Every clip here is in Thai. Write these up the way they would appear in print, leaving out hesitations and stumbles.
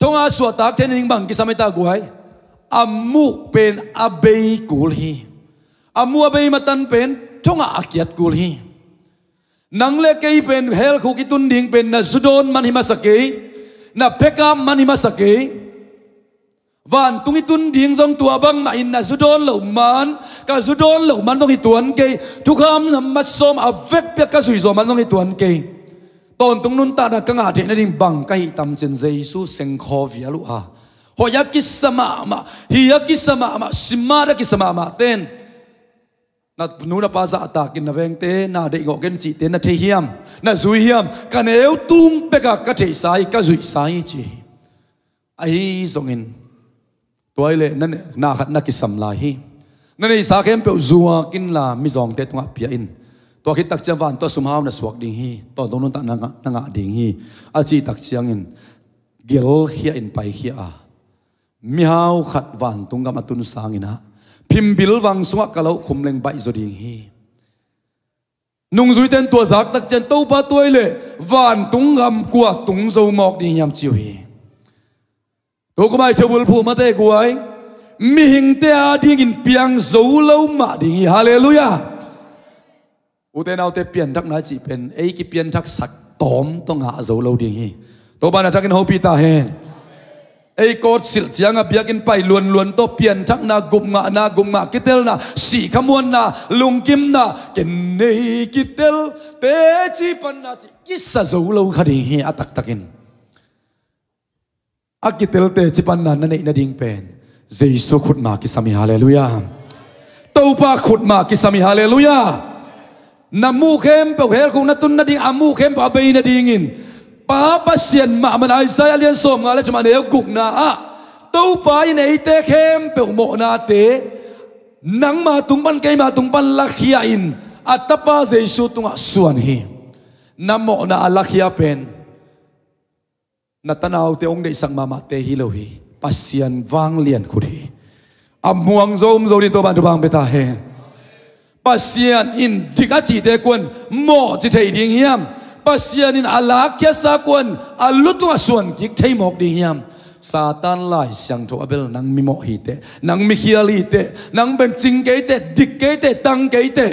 thong a suat tak then ning bang kisamai ta guai amu pen abei kul hi amu abei matan pen thong a akiat kul hi nang le kei pen hel khu ki tun ding pen na Zudon man hima sakei na Pekam man hima sakei van tung itun ding zong tua bang ma in na Zudon lo man ka Zudon lo man zong ituan ke thukam nam mat som avek pe ka sui zo man zong ituan ke ton tung nun ta na ka nga the na ding bang ka hi tam chen Jesu seng kho via lu a hoya kisama ma hiya kisama ma simara kisama ma ten na nu na pa za ta kin na veng te na de go gen chi te na the hiam na zui hiam ka neu tung pe ka the sai ka zui sai chi ai zong in toy le nan na khat na kisam la hi nan ei sa khem pe zuwa kin la mi zong te tunga pia in to khit tak chawan to sum haw na suak ding hi to dong nun ta na nga ding hi a chi tak chiang in gel khia in pai khia a mi haw khat wan tunga matun sang ina phim bil wang suwa kalau khum leng bai zo ding hi nung zui ten tua zak tak chen to pa toy le wan tung gam kwa tung zo mok ding yam chiu hi to ko mai chobul phu ma te guai mi hing te a ding in piang zo lo ma ding hallelujah u te nau te pian thak na chi pen ei ki pian thak sak tom to nga zo lo ding hi to ba na thak in ho pi ta hen ei kot sil chiang a biakin pai luan luan to pian thak na gum nga kitel na si khamuan na lungkim na ken nei kitel te chi pan na chi kissa zo lo khading hi atak takin akitel te chipan na nei na ding pen Jesu khut ma ki sami hallelujah topa khut ma ki sami hallelujah namu khem pe hel khung na tun na ding amu khem pa bei na ding in pa pasien ma man Isaiah lian som nga le chama ne guk na a topa in ei te khem pe mo na te nang ma tung pan kai ma tung pan lakhia in atapa Jesu tunga suan hi namo na alakhia pen natanaw te ong de sang mama te hilo hi pasian wang lian khut hi amuang zom zo ni to ban bang beta he pasian in dika chi te kun mo chi thei ding hiam pasian in alak kya sa kun alutu asuan ki thei mok ding hiam Satan lai sang tho abel nang mi mo hi te nang mi hiali te nang ben ching ke te dik ke te tang ke te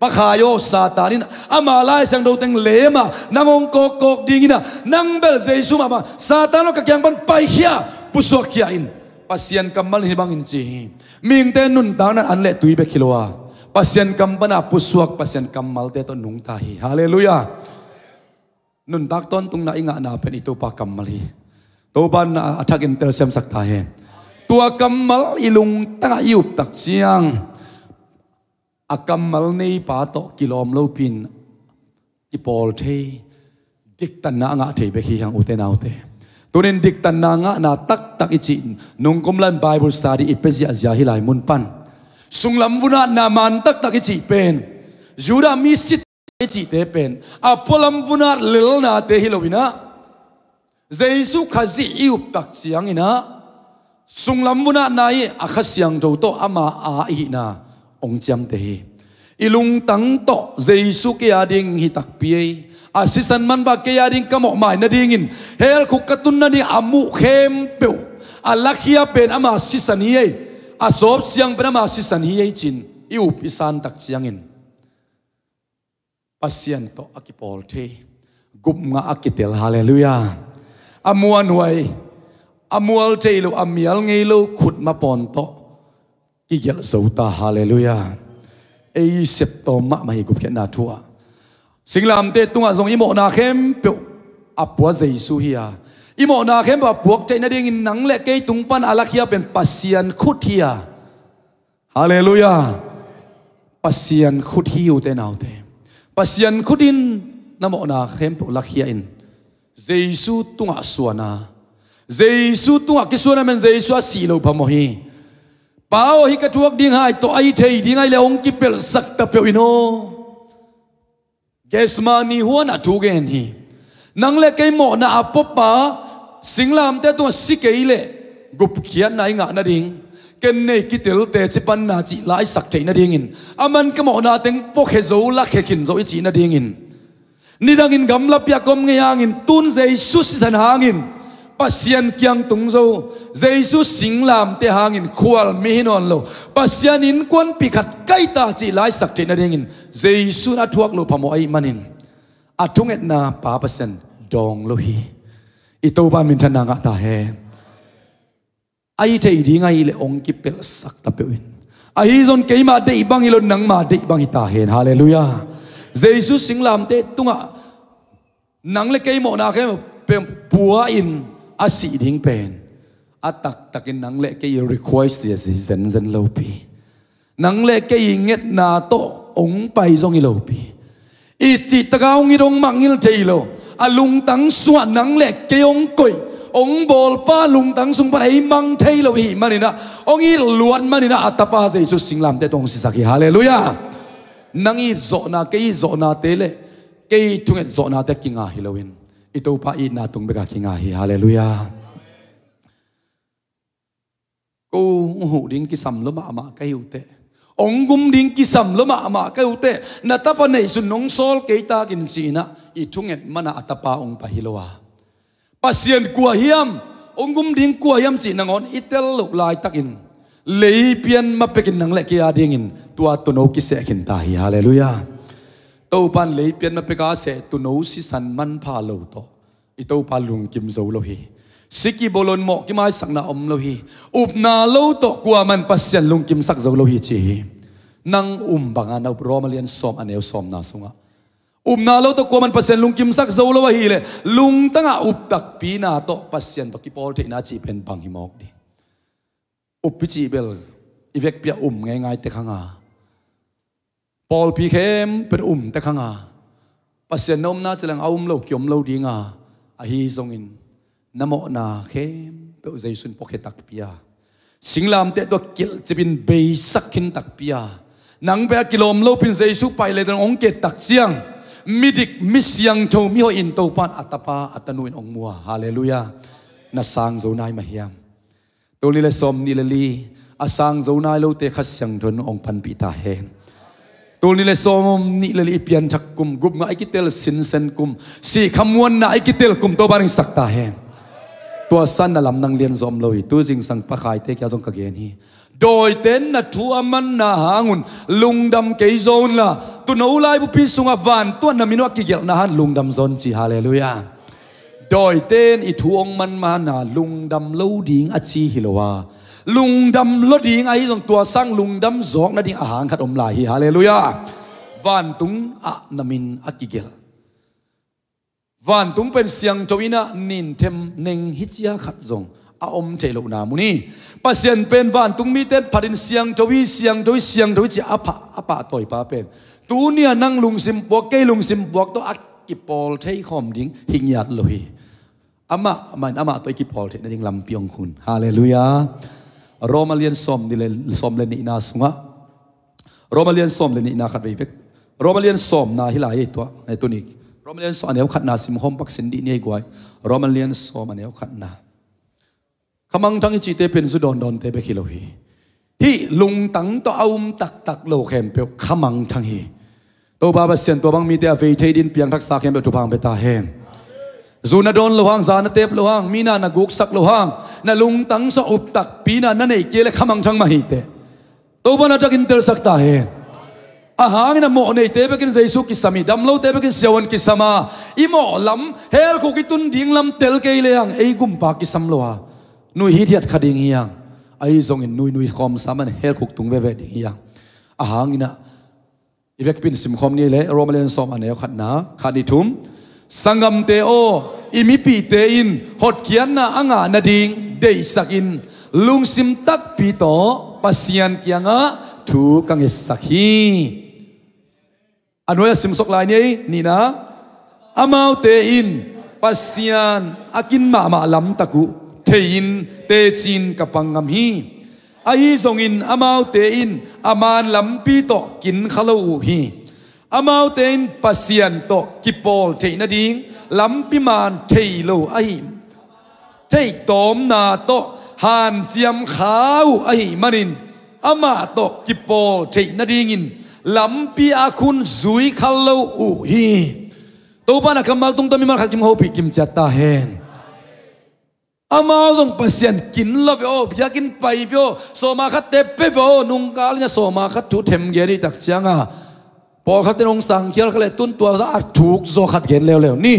pakhayo Satanin amalai sang do teng lema nangong kok dingina nang bel Jesu ma Satano ka kyang ban pai khia pusok khia in pasian kamal hi bang in chi ming te nun dang na an le tui be khilowa pasian kam bana pusok pasian kamal te to nung ta hi hallelujah nun tak ton tung na inga na pen itu pa kamal hi to ban na athak in tel sem sak ta he tua kamal ilung tanga yup tak chiang akamal nei pa to kilom lo pin ki pol the dik tan na nga the be hi hang uten autte tunin dik tan na nga na tak tak ichi nung komlan bible study ipezia zia hilai mun pan sunglam vuna na man tak tak ichi pen jura mi sit ichi te pen apolam vuna lil na te hilowina Jesu khazi iup tak siang ina sunglam vuna nai akhasiang do to ama a hi na ong cham te hi ilung tang to Jesu ke ading hi tak piei asisan man ba ke ading kamo mai na ding in hel khu katun na ni amu khem pe alakhia pen ama sisan hi asop siang pen ama sisan hi chin iup isan tak chiang in pasien to akipol the gup nga akitel hallelujah amuan wai amual teilo amial ngelo khut ma pon to ki gel zota hallelujah ei septoma mai gup ke na thua singlam te tunga zong imo na khem pe apwa Jesu hiya imo na khem ba buak te na ding nang le ke tung pan alakhia pen pasian khut hiya hallelujah pasian khut hiu te naute pasian khutin namo na khem pe lakhia in Jesu tunga suana Jesu tunga kisuna men Jesu asilo pamohi Pao hi ka tuak ding hai to ai thei ding ai le ong ki pel sak ta pe ino gesma ni huan atu gen hi nang le kai mo na apopa singlam te to sikei gup khian nai nga na ding ken nei ki tel te chipan na chi lai sak thei na ding in aman ka mo na teng po khe zo la khe khin zo chi na ding in ni dang in gam la pya kom nge yang in tun Jesu si san hang in pasian kiang tung zo Jesu singlam te hangin khwal mi hinon lo pasian in kwan pikhat kai ta chi lai sak te na dingin Jesu na thuak lo phamo ai manin athunget na pa pasian dong lo hi ito ban min thana nga ta he ai te di ngai le ong ki pel sak ta pewin ai zon keima de bang hilon nang ma de bang hi ta hen hallelujah Jesu singlam te tunga nang le keimo na ke pua in asi ding pen atak takin nang le ke request yes zen zen lo pi nang le ke nget na to ong pai zong i lo pi i chi tagaw ngi dong mangil teilo alung tang suan nang le ke ong koi ong bol pa lung tang sung pa ai mang teilo hi manina ong i luan manina atapa Jesus singlam te tong sisaki hallelujah nang i zo na ke i zo na te le ke tunget zo na te kinga hilowin ito pa i na tung beka kinga hi hallelujah ko hu ding ki sam lo ma kai ute ong gum ding ki sam lo ma kai ute na ta pa nei sun nong sol ke ta kin china i thunget mana atapa ong pa hilowa pasien kwa hiam ong gum ding kwa hiam chi nangon itel lo lai takin lei pian ma pekin nang le ki adingin tua to no ki se kin ta hi hallelujah to pan lei pian ma peka se tu no si san man pha lo to i to pa lung kim zo lo hi siki bolon mo ki mai sak na om lo hi up na lo to kwa man pasyan lung kim sak zo lo hi chi nang banga na romalian som aneu som na sunga na lo to kwa man pasyan lung kim sak zo lo hi le lung tanga up tak pi na to pasyan to ki pol the na chi pen bang hi mok di up pi chi bel ivek pia ngai ngai te khanga Paul pi khem per te khanga pasien nom na chelang lo kyom lo dinga a hi zongin namo na khem pe jaisun pokhe tak pia singlam te to kil chibin be sakin tak pia nang be kilom lo pin jaisu pai le dang ong ke tak chiang midik misyang tho mi ho in to pan atapa atanuin ong mua hallelujah na sang zo nai ma hiam to li le som ni le li asang zo nai lo te khasyang thon ong pan pi ta hen tol ni le som ni le ipian thak kum gup nga ikitel sin sen kum si khamwan na ikitel kum to baring sakta he to san na lam nang lian zom loi tu jing sang pakhai te kya jong ka gen hi doi ten na thu aman na hangun lungdam ke zon la tu no lai bu pi sunga van to na mino ki gel na han lungdam zon chi hallelujah doi ten i thu ong man ma na lungdam lo ding a chi hilowa lungdam lo ding ai jong tua sang lungdam zok na ding ahang khat om lai hi hallelujah van tung a namin akigel van tung pen siang chawina nin them neng hichia khat zong a om thelo na muni pasien pen van tung mi ten pharin siang chawi chi apa toy pa pen tu nia nang lungsim pok ke lungsim pok to akipol thei khom ding hingyat lo hi ama to ikipol thei na ding lam piong khun hallelujah Romalian som dile som le ni na sunga Romalian som le ni na khat vek Romalian som na hilai to ai to ni Romalian som aneu khat na sim hom pak sin di ni gwai Romalian som aneu khat na khamang thang chi te pen su don te be khilo hi lung tang to aum tak lo khem pe khamang thang hi to ba sen to bang mi te ve thei din piang thak sa khem be tu bang be ta hem Zuna don lohang zana tep lohang mina na guk sak lohang na lung tang sa up tak pina na nei kele khamang chang mahite to bana tak inter sakta he ahang na mo nei te bekin Jesu ki sami dam lo te bekin siawan ki sama imo lam hel ko kitun ding lam tel ke leang ei gum pa ki sam loha nui hi thiat khading hiang ai zong in nui khom saman hel khuk tung ve ding hiang ahang ina ivek pin sim khom ni le Romalian som ane khat na khani thum sangam te o imipi te in hot kian na anga na ding dei sakin lungsim tak pi to pasian kianga thu kang sakhi anoya sim sok lai ni na amau te in pasian akin ma lam taku thein te chin kapangam hi ai zongin amau te in aman lam pi to kin khalo hi amau ten pasian to kipol thei na ding lampi man thei lo ai thei tom na to han chiam khau ai manin ama to kipol thei na ding in lampi akhun zui khalo u hi to bana kamal tung to mi mal khakim ho pi kim chata hen อามาส่งปัสยันกินละเวออยากกินไปเวอโซมาคัดเตปเปเวอนุ่งกาลเนี่ยโซมาคัดถูเทมเกนี่ตักเชียงอ่ะพอคัดเตนงสังเขียลเขาเลยตุ้นตัวสะอาดถูกโซคัดเกนเร็วๆนี่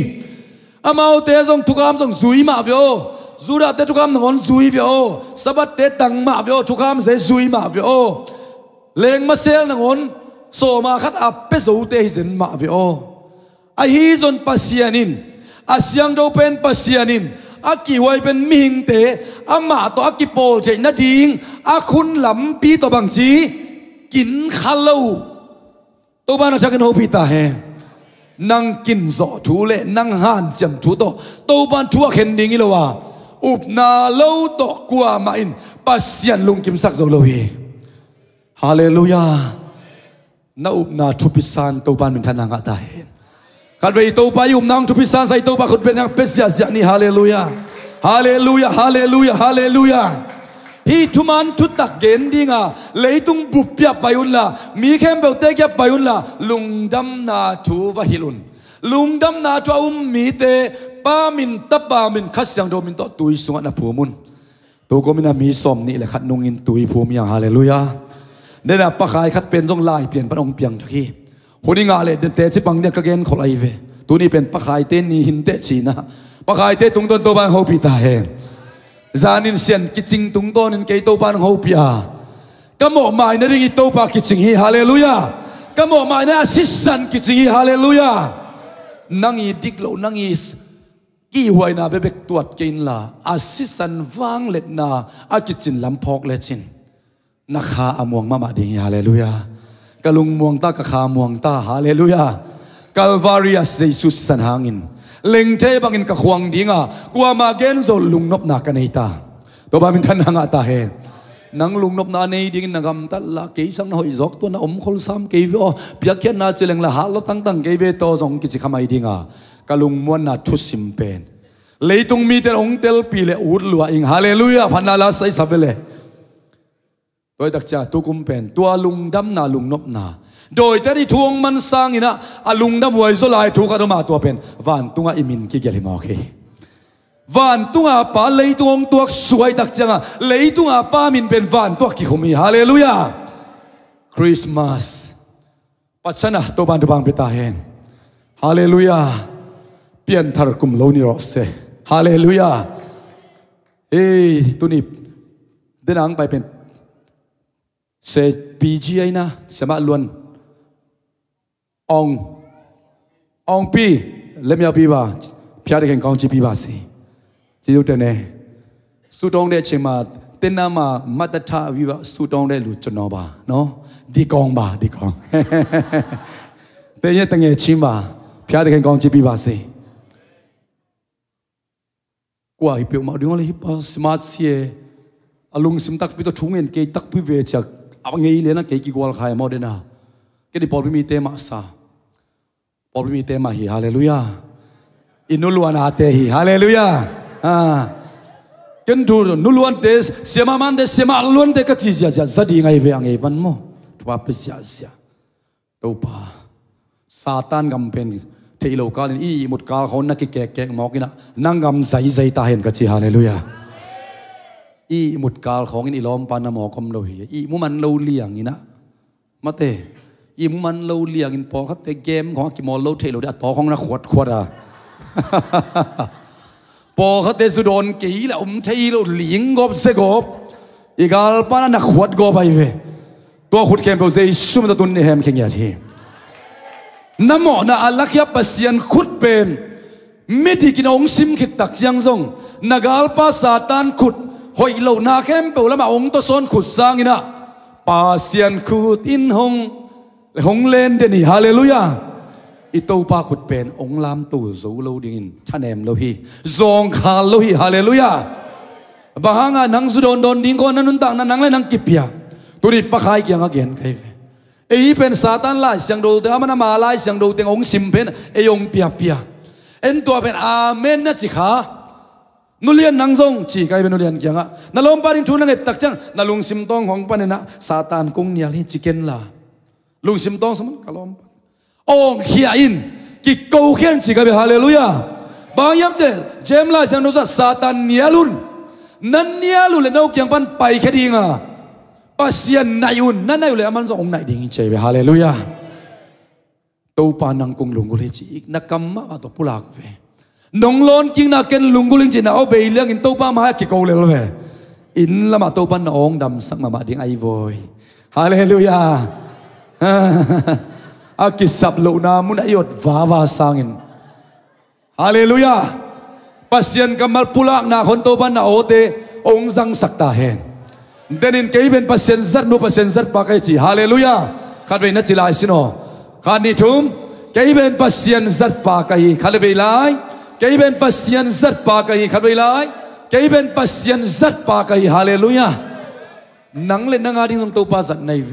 อามาเตส่งทุกคำส่งซุยมาเวอจูดาเตทุกคำนงอนซุยเวอสะบัดเตตังมาเวอทุกคำเสซุยมาเวอเลงมาเซลนงอนโซมาคัดอับเปโซเตหิเซนมาเวอไอฮีซอนปัสยันินอาเซียงโดเป็นปัสยันินอากิไว้เป็นมิงเตอามาตัวอากิโปลเจนาดิงอาคุณหลำปีตัวบางจีกินข้าวตัวบ้านเราจะกินหัวปีตาแหงนั่งกินโซทูเล่นั่งหันจำทูโตตัวบ้านทัวเข็นดิ่งอีโลวาอุบนาเล่าตกกัวมาอินปัสยันลุงกิมสักโซโลวีฮาเลลูยานาอุบนาทุพิสานตัวบ้านเป็นทนางอาตาเห็นกันไปตัวไปยุ่มนั่งทุพิสานใส่ตัวบ้านคนเป็นนักเป็ดเสียนี่ฮาเลลูยาฮาเลลูยาฮาเลลูยาฮาเลลูยาฮีทุมันทุตักเกนดิ้งอ่ะเลยตุงบุบเปียไปอุนละมีแค่เบลเตกไปอุนละลุงดำนาทูวะฮิลุนลุงดำนาทูมีเตป้ามินตับป้ามินคัสยังโดมินโตตุยสุงนะผู้มุนตัวก็มินามีสมนี่แหละขัดนงอินตุยผู้มีอย่างฮาเลลูยาเนี่ยนะปะขายขัดเป็นทรงลายเปลี่ยนพระองค์เปลี่ยนทุกทีคนนี้งาเลยเตะชิปังเนี่ยกระเกนขอไลเวตัวนี้เป็นปะขายเต้นนี่หินเตะชีนะปะขายเตะตุงต้นตัวบ้านเขาปีตาเฮจานินเซียนกิจิงตุงต้นนินเกยตัวบ้านเขาปีอาก็หมอหมายนั่นดิ่งตัวบ้านกิจิงฮีฮาเลลูยาก็หมอหมายนั่นอาศิสันกิจิงฮีฮาเลลูยานั่งอีดิกโลนั่งอีกี่หวยนาเบบกตรวจกินละอาศิสันฟังเล็ดนาอากิจินลำพอกเล็ดจินนักขาอมวงมาดิ่งฮาเลลูยากะลุงมวงตากะขามวงตาฮาเลลูยากัลวาริอัสเยซุสสันหางินเล็งเทบังอินกะขวงดิ่งอ่ะกัวมาเกนโซลุงนบนากันเอตาตัวบามินทันหางตาเฮนังลุงนบนาเนดิ่งนักำตัลละเกยสังหอยจอกตัวน่ะอมคอลซัมเกยโอเปียกเขียนนาเจเลงละฮาลตั้งเกยเวโตซงกิจิขมายดิ่งอ่ะกะลุงมวนนาทุสิมเป็นเลยตุงมีเตองเตลปีเลอูดลัวอิงฮาเลลูยาพันนาลาไซซับเบเลโดยตักจ่าตุกุมเป็นตัวลุงดำนาลุงนบนาโดยแต่ที่ทวงมันสร้างอินะอลุงดำไว้โซลายทุกข์มาตัวเป็นวันตุงอิมินกิเกลิมอเควันตุงป้าเลยตุงตัวสวยตักจ่าเลยตุงป้ามินเป็นวันตัวกิขมีฮาเลลูยาคริสต์มาสปัจฉนะตัวบันทุบังเปตาเฮนฮาเลลูยาเปลี่ยนทารกุมโลนิโรเซฮาเลลูยาตัวนี้เดินทางไปเป็นเซปีจีไอนะสมัครล้วนองปีเล่มยาปีบ่าพิจารณาเห็นกองจีปีบ่าสิจีดูเตเน่สุดองเดชมาเต้นน้ำมามาตถาวิบะสุดองเดลุจนอบาเนาะดีกองบ่าดีกองเตยตั้งเงี้ยชิมบ่าพิจารณาเห็นกองจีปีบ่าสิกว่าฮิปโปมาดูว่าฮิปสมาร์ทเสียอลุงสิมตักปีตัวทุ่งเงินเกยตักปีเวชเอาไงเลยนะเกยกิกวาลขายมาเดนะเกยดิพอลมีเตมาซาพอลมีเตมาฮีฮาเลลูยาอินุลวานาเตฮีฮาเลลูยากันดูนุลวนเตสเสียมามันเตสเสียมาล้วนเตก็จีจะจะดีไงเวียงไงบันโมทัวปิเสียเสียตัวป่าซาตานกำเป็นเทโลกาลินอีมุดกาลเขานักแก่หมอกินะนั่งกำใส่ตาเห็นก็จีฮาเลลูยาอีมุดกาลของอีล้อมปานหมอกำโลหีอีมุมันโลเลียงอีนะมาเตอีมุมันโลเลียงอินปอเขาเตเกมของกิมอลโลเทโลดัดปอของนักขวดอ่ะปอเขาเตสุดอนกี่แล้วเทโลเหลียงกบเสกบอีกาลปานนักขวดกบไปเวตัวขุดเกมเปล่าเซซุ่มตะตุนเฮมเข่งยาทีน้ำหมอน่ะอัลลักยับปัสยันขุดเป็นไม่ดีกินองซิมขิดตักยังทรงนักาลปาซาตานขุดหอยเหล่านาเข้มเปล่าแล้วมาองค์ตัวซ้อนขุดสร้างอินะปาเซียนขุดอินหงเลนเดนี่ฮาเลลูยาอิโตปาขุดเป็นองค์ลามตู่สูโลดิ่งชาเนมโลฮีซองคาโลฮีฮาเลลูยาบางงานนังสุดโดนดิ่งคนนั้นนุ่นต่างนังเลยนังกิบยาตัวนี้ปะขายเกี่ยงกันใครเป็นซาตานไล่เสียงดูแต่มันมาไล่เสียงดูแต่องค์ซิมเป็นองค์เปียเอ็นตัวเป็นอาเมนนะจิขานุเลียนนังซงจีไกเป็นนุเลียนเกี่ยงอ่ะนั่นลมปารินทุนนั่งตักจังนั่นลุงซิมตองของปานินะซาตานกุ้งเนี่ยที่จิเกนล่ะลุงซิมตองสมันกะลมองเขียอินกิโกเขียนจีไกเป็นฮาเลลูยา บางยามเจเจมลายเสียงโนซาซาตานเนียลุนนั่นเนียลุนเลยนกยังปันไปแค่ดีงาปัสยันนายุนนั่นนายุเลยมันส่งองค์ไหนดิ่งเฉยไปฮาเลลูยาตัวปานังกงลุงกุลิจิอีกนักกรรมะตัวปุลักเวนงลอนกิงนักเกนลุงกุลิจิน่าเอาไปเลี้ยงอินตัวปามาให้กิโกเลยเวอินละมาตัวปานองดำสักมาดิ่งไอโวยฮาเลลูยาอากิสับลูนามุนayotวาสางินฮาเลลูยาปัสยันกำมัลปุลักนาคนตัวปานนาโอเตองสังสักตาเห็นเดนินเกย์เป็นปัสยันซัดนูปัสยันซัดปากไอจีฮาเลลูยาขัดไปนัดจิลายสิโนขัดนิทุมเกย์เป็นปัสยันซัดปากไอขัดไปไลเกย์เป็นปัสยันซัดปากไอขัดไปไลเกย์เป็นปัสยันซัดปากไอฮาเลลูยานังเล่นนังอาดิงตรงตัวปัสยันในเว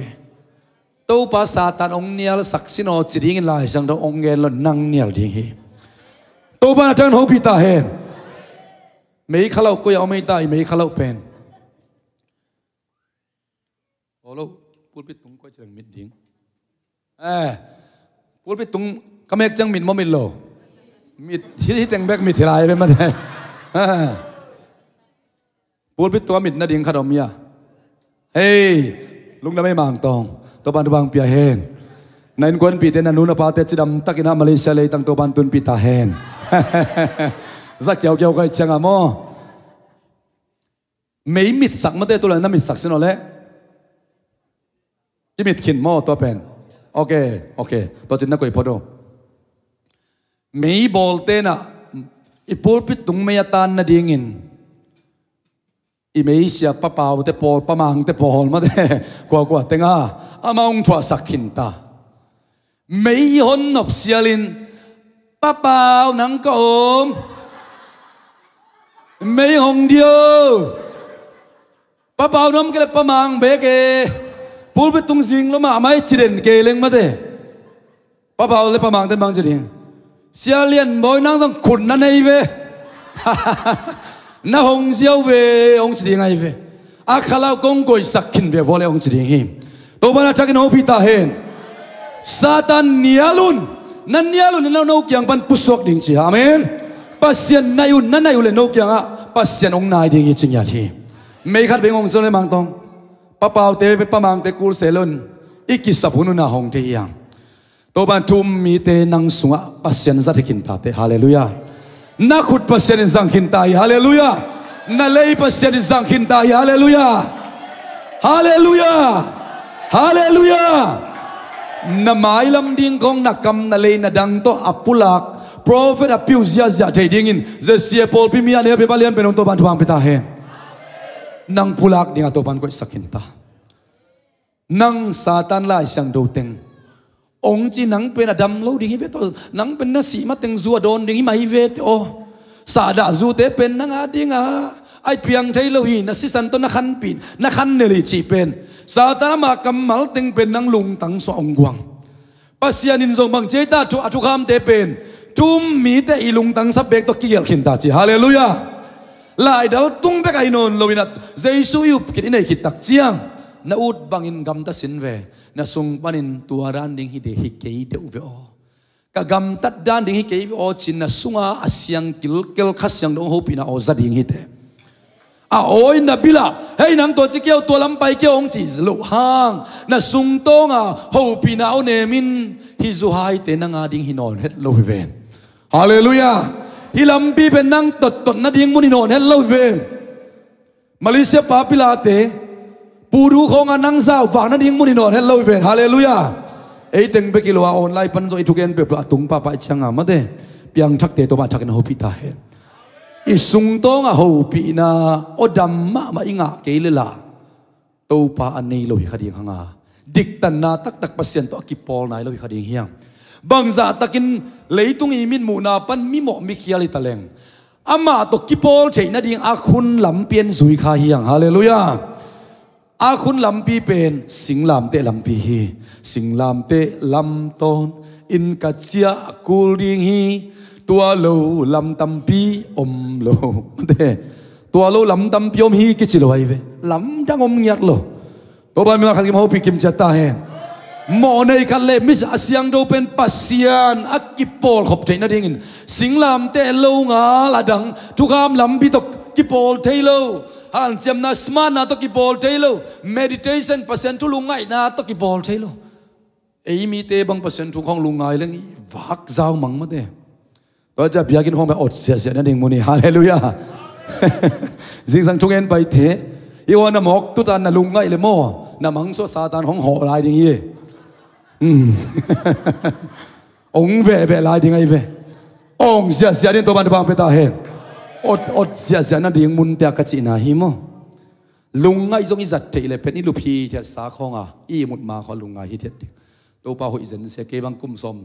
ตัวปัสสตันองเนียลสักสิโนจิริงินลายสังตัวองเกลนังเนียลดิ่งฮีตัวปัสจันโฮพิตาเห็นไม่ขลุ่ก็ยังไม่ตายไม่ขลุ่เป็นโอ้โหพูดไปตรงก็จะมิดดิ้งพูดไปตรงก็ไม่จังมิดมั่มิดโลมิดที่แต่งแบกมิดที่ไรเป็นมาแต่พูดไปตัวมิดน่าดิ้งขดมยาเฮ้ยลุงน่าไม่มางตองตัวบันบางเปียเฮนในคนปีเตนันนูนปาเตจิดำตักินามาเลเซียเลยตั้งตัวบันตุนปีตาเฮนสักเกี่ยวกันจังอะโมไม่มิดสักมาเตตัวเลยน้ำมิดสักสิโนเล่จิมิดขินโมตัวเป็นโอเคตัวจินนักกุยพอดูไม่บอลเตนะอีพูดปิดตุงไม่ยตานนาดิ่งินอีไม่เสียป้าเปล่าแต่ปอลป้ามังแต่ปอลมาแต่กว่าเต็งอามาองชัวสักขินตาไม่หอนนบเสียลินป้าเปล่านังก็อมไม่หงเดียวป้าเปล่าน้ำก็เลยป้ามังเบกพูดไปตรงสิงแล้วมาไม่จีเด่นเกลิงมาเด้ป้าเปล่าเลยป้ามังเต้นบางจีเดียเสียเลียนบ่อยนั่งต้องขุนนั่นไอ้เวน่าหงเสียวเวองจีเดียงไอ้เวอาคาลาวกงกอยสักขินเววอลเลยองจีเดียงหิมตัวบ้านจักรนโอพิตาเห็นซาตานเนียลุนนั่นเนียลุนนั่นนกยังปันปุศกดิ่งจีอาเมนปัสยันนายุนนั่นนายุเลยนกยังปัสยันองนายดิ่งจริงอย่างที่ไม่ขัดเป็นองค์โซเลมังตองป้าเปล่าเตะไปป้ามังเตะกูเซลนอีกิสับหุนุนาหงเทียงตัวบันทุมมีเตนังสุงะปัสยันสัตขินตาเตฮาเลลูยานักขุดปัสยันสังขินตาฮาเลลูยานัเลปัสยันสังขินตาฮาเลลูยาฮาเลลูยาฮาเลลูยานาไม้ลำดิ่งของนักกำนาเลนดังโตอัปุลักโปรเฟตอพิวเซียจะใจดิ่งอินเจเซียปอลพิมีอันเดียบไปเลียนเป็นองตัวบันทุางพิตาเฮนนังปุลักดิ่งตัวบันก็สักขินตานังซาตานไล่สังดูเต็งองค์จีนังเป็นอดัมโลดิ่งฮิเวตนังเป็นนัสีมาเต็งซัวโดนดิ่งฮิมาฮิเวตโอสาดาซูเตเป็นนังอาดิ่งไอเพียงไทยโลหีนัสิสันต้นนักขันปีนนักขันเนลิจีเป็นซาตานมากำมัลเต็งเป็นนังลุงตังสองกวางปัสยานินทรงบังเจตาทุกคำเตเป็นทุมมีแต่อีลุงตังสับเบกตกิเกลขินตาจีฮาเลลูยาลายดาวตุ้งเบกไอโนนโลวินัทเจสุยุบกินในขิดตักเจียงนาอุดบังอินกำตัดสินเวนาทรงปันินตัวด้านดิ่งฮิเดฮิเกยเดอุเวอกะกำตัดด้านดิ่งฮิเกยโอจินนาสุงาอาเซียงกิลเกลขัสยังดงโฮปินาโอซัดดิ่งฮิเดโอ้ยนาบิละเฮ้ยนังตัวจิเกียวตัวลำไปเกียวองจีสลุห่างนาสุงตงโฮปินาโอเนมินฮิจูไฮเตนังอาดิ่งฮินอนเฮดโลเวนฮาเลลูยาฮิลำปีเป็นนังตดนาดิ่งมุนินอนเฮดโลเวนมาเลเซียปาปิลาเตปูดูของนังสาวฝากนาดิ่งมุนินอนเฮดโลเวนฮาเลลูยาไอ้ตึงเบกิโลอาออนไลน์ปันโซอิทุกเอ็นเปรียบตัวตุงป้าป้าจังมาเดเปียงทักเตตัวมาทักกันโฮปิตาเฮดอิสุงโตงะโฮปีนาโอดัมมาอิงะเกลิลาตัวปาอันนี้เราหิคดีข้างดิกตันนาตักปัสยันตัวกิปอลนายเราหิคดีเฮียงบางจ่าตักินเลยตุงอีมินมูนาปันมิโมมิคิอาลิตะเลงอามาตัวกิปอลเจนัดยิงอาคุณลำเปียนสุยคาเฮียงฮาเลลูยาอาคุณลำปีเป็นสิงลำเตลำปีฮีสิงลำเตลำต้นอินกัจเซียกูดิงฮีตัวโลลำตัมปีอมโลมันเดตัวโลลำตัมปีอมฮีกิจิโลไอเวลำจังอมเงียดโลตัวบ้านเมืองขัดกิมเขาพิกิมจัตตาเห็น หมอในคันเล่มิสอาเซียงโดเป็นปัสเซียนอักกิปอลขบใจนั่นเองสิงลามเตโลงาลาดังทุกคำลำบิตกกิปอลเทโลฮันเจมนาสมานาตกิปอลเทโล meditation เปอร์เซ็นต์ทุลุงไงนาตกิปอลเทโลเอ้มีเตบังเปอร์เซ็นต์ทุกของลุงไงเรื่องวักเจ้ามังมาเตตัวจะเบียกินห้องแบบอดเสียนั่นเองมุนีฮาเลลูยาสิ่งสังทุกเอ็นไปเถอะอีวันน้ำหมอกตุตันน่ะลุงไงเลยโม่น้ำมังโซซาตานของห่อลายอย่างงี้องเวลายยังไงเวองเสียนี่ตัวมันบางเปตาเห็นอดเสียนั่นดิ่งมุนเตียกจินาหิมลุงไงจงอิจัดเทเลยเป็นนี่ลูกพีเทียสาคองอ่ะอีมุดมาขอลุงไงฮิตเทียดตัวป้าหุยเซนเสียเก็บังกุมสม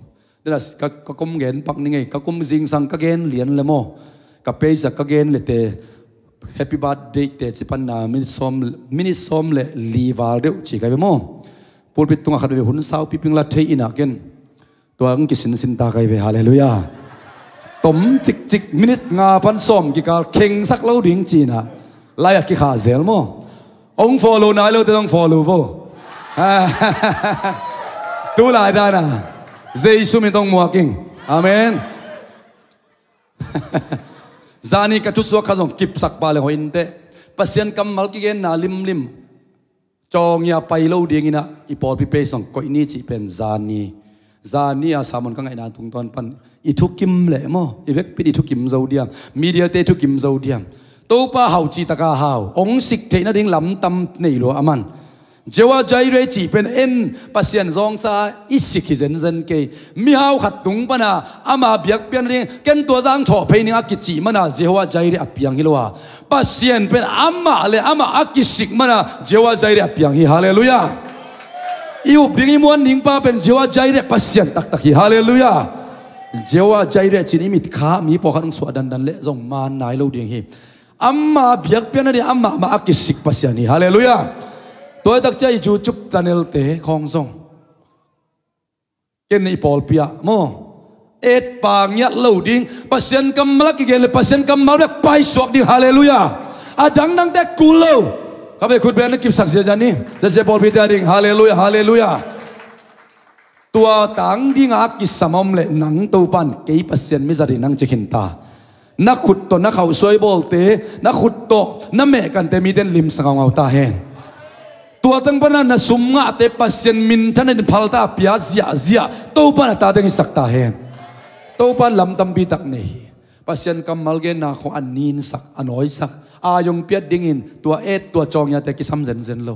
นั่นแหละก็กุมเงินปักนี่ไงก็กุมจิงสังก็เงินเหรียญเลยโม่กับเปย์สักก็เงินเลยเตHappy birthday เตจิปันนามินิสอมเลยลีวาลเดียวจีกันไปโม่พูดไปตรงขัดไปหุ่นสาวพิพิงละเทอินักเกนตัวอังกิสินตาไกไปฮาเลลูยาต้มจิกมินิทงาพันส้มกิกาเข่งสักเล่าดิ่งจีน่ะไล่กิขาเซลโมองฟอลโล่นายเราต้องฟอลโล่โวตัวลายได้นะเจสุไม่ต้องมัวกิงอาเมนจานี่กัทุสวะขจงกิบสักบาเลหอินเตปัสยันกำมัลกิเกนนาลิมจองยาไปเล่าเดียงินะอีปอลพิเปส่งก็อินี่จีเป็นจานี่อาสามันก็ไงนานทุงตอนปันอีทุกิมเล่โมอีเวกปิดอีทุกิมเจ้าเดียมมีเดียเตทุกิมเจ้าเดียมตัวป้าเฮาจีตะกาเฮาองสิกเทน่าดิ่งลำตำในหลวงอามันเจ้าใจเรจีเป็นเอ็นปัสยันซองซาอิสิกิเซนเกมีเฮาขัดตุงปนาอามาเบียกเปียนเรื่องเกนตัวจางถอเพนิอากิจีมันนะเจ้าใจเรอเปียงฮิโลวาปัสยันเป็นอามาเลยอามาอากิสิกมันนะเจ้าใจเรอเปียงฮิฮาเลลูยาอิวบิงอิมวนนิงป้าเป็นเจ้าใจเรปัสยันตักฮิฮาเลลูยาเจ้าใจเรจีนิมิตขามีพอขันสวดดันเละจงมานายเราเดียงฮิอามาเบียกเปียนนั่นอามาอากิสิกปัสยันฮิฮาเลลูยาตัวตักใจจูจุบจันเนลเตะของทรงเกณฑ์ในปอลเปียโมเอ็ดปางยัดเหล่าดิ้งปัสยันกำมัลกิเกลปัสยันกำมัลเด็กไปสวกดิ้งฮาเลลูยาอาดังแต่กูเล่าข้าพเจ้าคุณเป็นนักกิบสักเสียจานี่จะเสียปอลพิจารดิ้งฮาเลลูยาฮาเลลูยาตัวต่างดิ้งอากิสมอมเล่หนังตัวปันเกี่ยปัสยันไม่จะดิ้งนังจิขินตานักขุดตัวนักเขาสวยบอลเตะนักขุดตัวนักแม่กันเตมีเด่นลิมสังเอาตาเห็นตัวตั้งปนันน่ะสมงะเตปัสยันมินท่านนี่พัลตาพิอาเซียตัวปนันตาเด้งสักตาเห็นตัวปนลำตำบีตักนี่ปัสยันกำมัลเกนาของอันนินสักอันน้อยสักอายงเปียดดิ่งินตัวเอ็ดตัวจองยาเตกิซัมเซนโล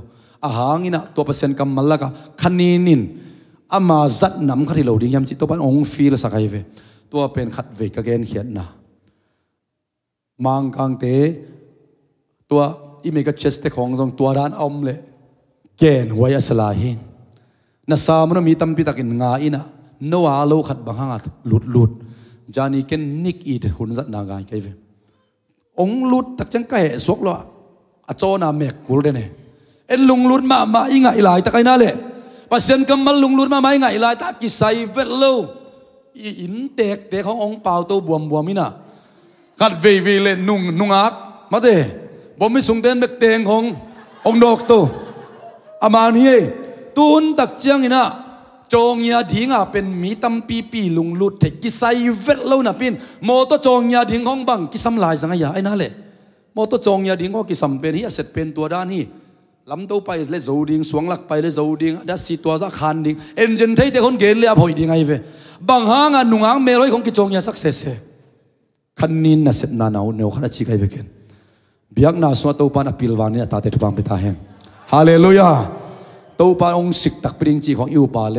อาหางอินะตัวปัสยันกำมัลละกะคันนินอามาจัดนำขัดที่เราดิ่งยามจิตตัวปนองฟีลสักไอเวตัวเป็นขัดเวกเกนเขียนนะมังกังเตตัวอิเมกเชสเตของทรงตัวด้านอมเลยเกณฑ์หัวยสลาหิงน่ะสามนมีตั้มพิตักินงาอินะโนอาโลขัดบังหัดหลุดจานี่เกนนิกอีดหุ่นจัดนางานไกเวองหลุดตักจังไก่สวกล้ออาโจนาเมกกุลเดเนเอ็นลุงหลุดมาอิงไงหลายตะไคน่าเลยปัสยันกำมัลลุงหลุดมาอิงไงหลายตะกิไซเวลโลอินเตกขององเปล่าตัวบวมมินะขัดเวเลนุ่งอักมาเตบ่มีสุงเต้นเบกเตงขององดอกตัวอามานี่ตุนตักเจียงอินะจงยาดิ่งเป็นมีตั้มปีลุงลุดเทกิไซเวลโลนะปินโมโตจงยาดิ่งของบังกิสัมลายสังยาไอ้นั่นแหละโมโตจงยาดิ่งของกิสัมเป็นที่เสร็จเป็นตัวด้านนี้ลำตัวไปเลยโจดิ่งสวงหลักไปเลยโจดิ่งดัชสีตัวจะคานดิ่งเอ็นจินไทยแต่คนเกณฑ์เลยอภัยดิ่งไงเวบังหางนุ่งหางเมลอยของกิจงยาสักเสร็จคันนินน่ะเสร็จนาเนื้อขนาดชี้ไงเวกันเบียกน่าสวดตัวปานอภิลวานี่ตาเตทุบังไปตาเห็นฮาเลลูยาตัวปานองสิกตักปริงจีของอิวปาเล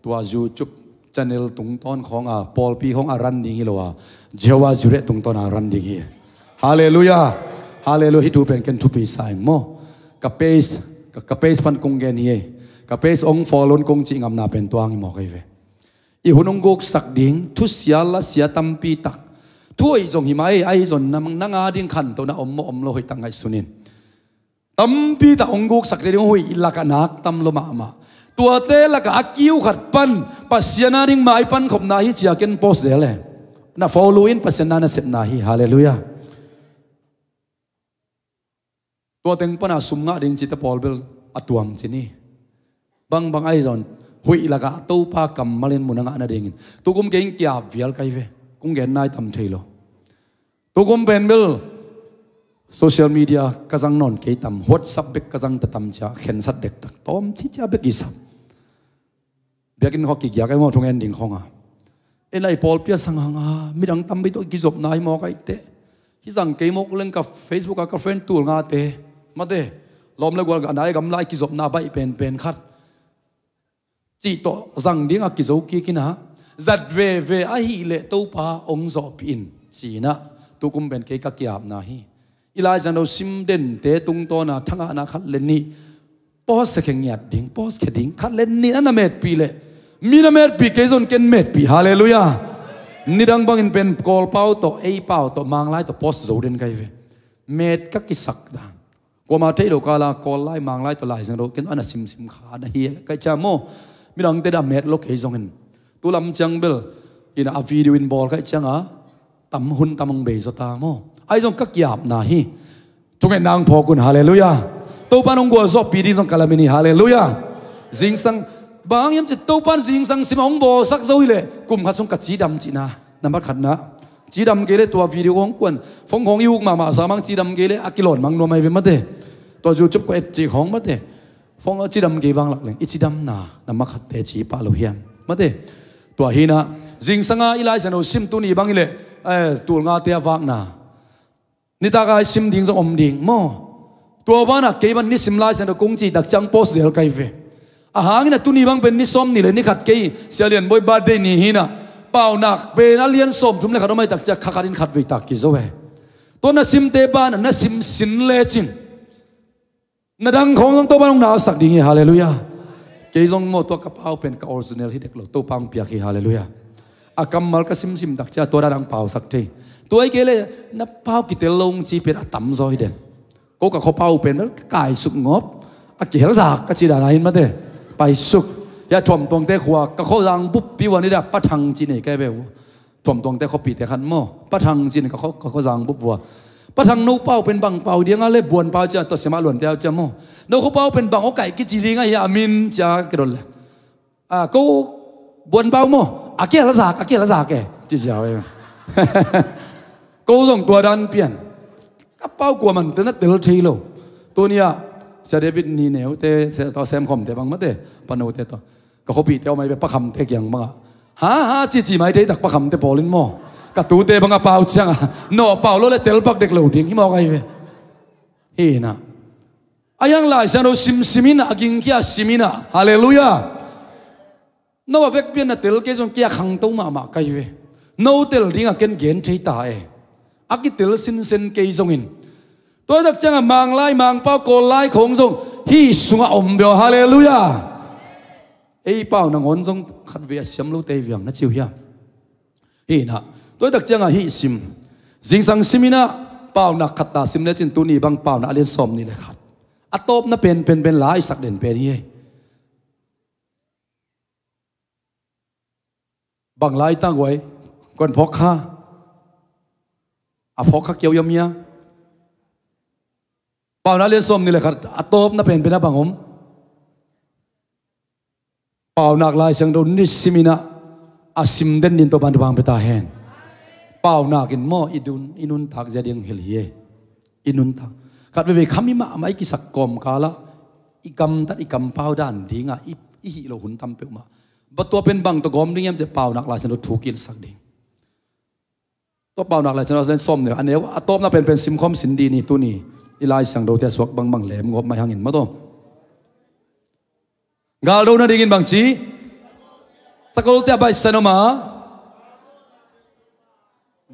ตัวยูจุบจันเนลตุงต้นของปอลปีของอารันดิงฮิโลวาเจวาจุเรตุงต้นอารันดิงฮิฮาเลลูยาฮาเลลูยาฮิตูเป็นกันทุปีสายโมกับเปสพันกงเกนีกับเปสองฟอลอนกงจิงอำนาเป็นตัวงิมอกไอเวอีหุนงกกสักดิ่งทุเสียละเสียตัมปีตักถ้วยจงหิมไอจนนังนังอาดิ่งขันตัวน่ะอมโลหิตังไอสุนินตัมปีตักองกกสักดิ่งหุยอิลักนักตัมโลมาตัวเตลักอากิวขัดปันปัสยานาดิ่งไม้ปันขบนาฮิเจียกันโพสเดลเลยน่ะฟอลโลอินปัสยานาเสพนาฮิฮาเลลูยาตัวเต็งปนาสุมงะดิ่งจิตปอลเบลอตวมจินี่บางไอจอน หุยละกะตู้ปากำมาเล่นมุนังอันเดงินตุกุมเก่งเกียบวิลไกเวกุงเกนนายทำเทโลตุกุมเป็นเบลโซเชียลมีเดียกระจังนอนเกยตำฮอตซับเบกกระจังตะตำจ้าเข็นสัตเด็กตักต้มที่จ้าเบกิสับเบียกินฮอกกิกยาไก่หม้อทงเอ็นดิ่งของอ่ะเอ็นไอพอลเปียสังหางอ่ะมีดังตำไปตัวกิจบนายหม้อไก่เตะที่สั่งเกยมกเล่นกับเฟซบุ๊กกับเฟรนด์ตัวงาเตะมาเตะล้อมเล่นกันนายกำไลกิจบนาใบเป็นคัดจีโตสั่งดิ้งกิจบกินฮะจัดเวไอฮิเลตู้ปาองศอบอินสีนะตุกุมเป็นเกยกักยาบนาฮีอีไลจันเราซิมเด่นเตะตุงโตนะทั้งอาณาคัดเลนนี่พอสเข่งหยาดดิ้งพอสเข่งดิ้งคัดเลนนี่อันนั้นเม็ดปีเลยมีน้ำเม็ดปีเกยจนเกินเม็ดปีฮาเลลูยานี่ดังบังอินเป็นกอลเป้าต่อเอเป้าต่อมังไลต่อพอสโจเดนไกเวเม็ดกักกิสักดานกว่ามาเทโลกาลากอลไลมังไลต่อไลจันเราเกินอันนั้นซิมขาดเฮียไกจามโมมีดังเตะดาเม็ดโลกเฮจงเงินตัวลำจังเบลอินะวิดีโออินบอลไกจังอ่ะตำหุ่นตำมังเบย์สตาโมไอจงกักยาบนาฮีจงเห็นนางพอกุนฮาเลลูยาตัวปานองกัวซอปีดีจงกาลามินีฮาเลลูยาจิงสังบางยามจะตัวปานจิงสังสิมองโบสักโซยเลยกุมขัดสงกัดจีดำจีน่านับขัดนะจีดำเกลตัววิดีโอของกวนฟงของยูกมาสามังจีดำเกลอากิโลนมังนัวไม่เป็นมาเตตัวจูจุบก็เอ็ดจีของมาเตฟงจีดำเกวังหลักเลยอิจีดำนานับขัดเตจีปาลุเฮียมมาเตตัวฮีนะจิงสังอีไลสันโอซิมตุนีบางเลยตัวงาเตียวังนานี่ตากายซิมดิ่งจะอมดิ่งโมตัวบ้านอ่ะเกี่ยมันนี่ซิมไลสันโอกงจีดักจังโพสเซลไกเวอาหารนี่ตุนีบางเป็นนี่ส้มนี่เลยนี่ขัดเกี่ยเสียเลียนบอยบาดเดนี่ฮีนะเป่าหนักเป็นเลียนส้มทุ่มเลยขัดไม่ตักจะขัดดินขัดไว้ตักกิโซเวตัวน่ะซิมเตบ้านน่ะซิมสินเลจินน่ะดังของต้องตัวบ้านต้องหนาสักดิ่งฮาเลลูยาเกี่ยจงโมตัวกระเป๋าเป็นกับออริจินัลที่เด็กเราตัวปังเปียกฮาเลลูยาอากำมัลก็ซิมตักจะตัวดังเป่าสักทีตัวไอ้เกลนับเป่ากิเตลงจีเป็นตั้มซอยเด่นก็กับเขาเป่าเป็นแล้วกายสุกงบอากิเฮลจากก็จีดานาอินมาเตไปสุกอย่าถ่วมตวงเตะขวาก็เขาดังปุ๊บปีวันนี้ได้ปัทังจีนี่แกแบบถ่วมตวงเตะเขาปีเตะขันหม้อปัทังจีนี่เขาดังปุ๊บวัวปัทังนูเป่าเป็นบังเป่าเดียงอะไรบวนเป่าจะตัวเสมาหลวนเดียวจะหม้อนูเขาเป่าเป็นบังโอไก่กิจีริงไงอามินจะกระโดดเลยก็บวนเป่าหม้ออากิเฮลจากแกจีเจ้าเองกูส่งตัวดันเปลี่ยนกระเป๋ากลัวมันแต่นั่นเตลทีโลตัวเนี้ยเซเดวิดนีเนวเตต่อแซมคอมเตบังมาเตปนโนเตต่อก็เขาปีเตเอาไม่ไปประคำเตอย่างบ้างฮะจีไม่ได้ดักประคำเตปอลินโมกระตูเตบังกระเป๋าจังโน่เป่าโลเลยเตลปักเด็กเหล่าดิ้งที่มองไงเว้ยเฮ้ยนะอายังไล่ฉันเราซิมินะกินขี้ซิมินะฮาเลลูยาโน่เวกเปลี่ยนนะเตลเกจงขี้ขังตัวมาไกเว้ยโน่เตลดิ้งอ่ะเกณฑ์เกณฑ์ใช้ตาอากิเตลสินเซนเกยจงอินตัวดักจังมังไลมังเป้าโกไลของจงฮีสุงอมเบียวฮาเลลูยาไอ้เป้านังอนจงขัดเวียเสียมลูเตวียงนั่นจิวยาฮีนะตัวดักจังฮีซิมจิงสังซิมินะเป้านักขัดตาซิมเลจินตุนีบางเป้านักเลียนสอมนี่เลยขัดอัตโตบนั่นเป็นหลายสักเด่นเป็นยี่บางหลายตั้งไว้ก่อนพกข้าพกข้าเกี่ยวยำเมียเป่านักเรียนส้มนี่แหละครับอัตโตบนั่นเป็นนักบังผมเป่านักลายเสียงโดนนิสิมินะอาซิมเด่นดินตัวบันทุบังไปตาแหนเป่านักกินหม้ออินุนทักจะเดียงเฮลีอินุนทักขัดไปคำมิมาไม่กิสักกอมกาละอีกำตัดอีกำเป่าด้านดีงะอีหิโลหุ่นทำเปล่ามาบัดตัวเป็นบังตัวกอมนี่ยังจะเป่านักลายเสียงโดนถูกกินสักดีตัวเป่านักลายเสียงโดนเล่นส้มเนี่ยอันนี้อัตโตบนั่นเป็นซิมคอมสินดีนี่ตัวนี้อีไลสังโดเตสวกบางแหลมงบมาหางเงินมาตัวกาลโดน่าได้ยินบางจีสกุลเตใบเซนมา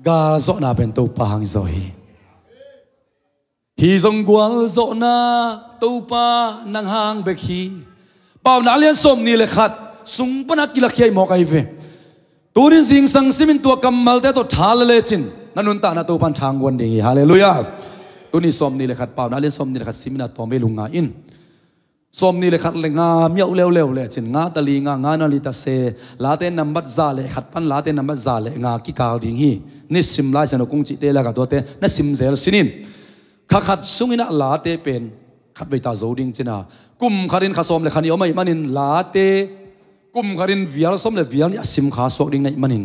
กาลโซน่าเป็นตัวปางโซฮีจงกวาลโซน่าตัวปานังหางเบคีเป่านักเรียนส้มนี่เลยขัดสุงปนักกิลเคียมอกไอเวตัวนี้สิงสังสิมินตัวกำมัลเตตัวทาเลจินนั่นนุนตาหน้าตัวพันทางวันดีฮาเลลูยาตัวนี้ส้มนี่เลยขัดเป่านักเรียนส้มนี่เลยขัดซิมินาตอมเวลุงาอินส้มนี่เลยขัดเลยงาเมียวเร็วเลยจินงาตะลีงานาลิตาเซลาเตนัมบัดซาเลขัดปันลาเตนัมบัดซาเลงากิกาลดิงฮีนิสิมไลเซนกุงจิเตละกัตัวเตนัสิมเซลสินินขัดสุงินะลาเตเป็นขัดไปตาโจดิงจินากุมขัดินขัดส้มเลยขันยอมไม่มันินลาเต กุมขารินวิลสมเลวิลนี่สิมขาสวกดิ่งในมันิน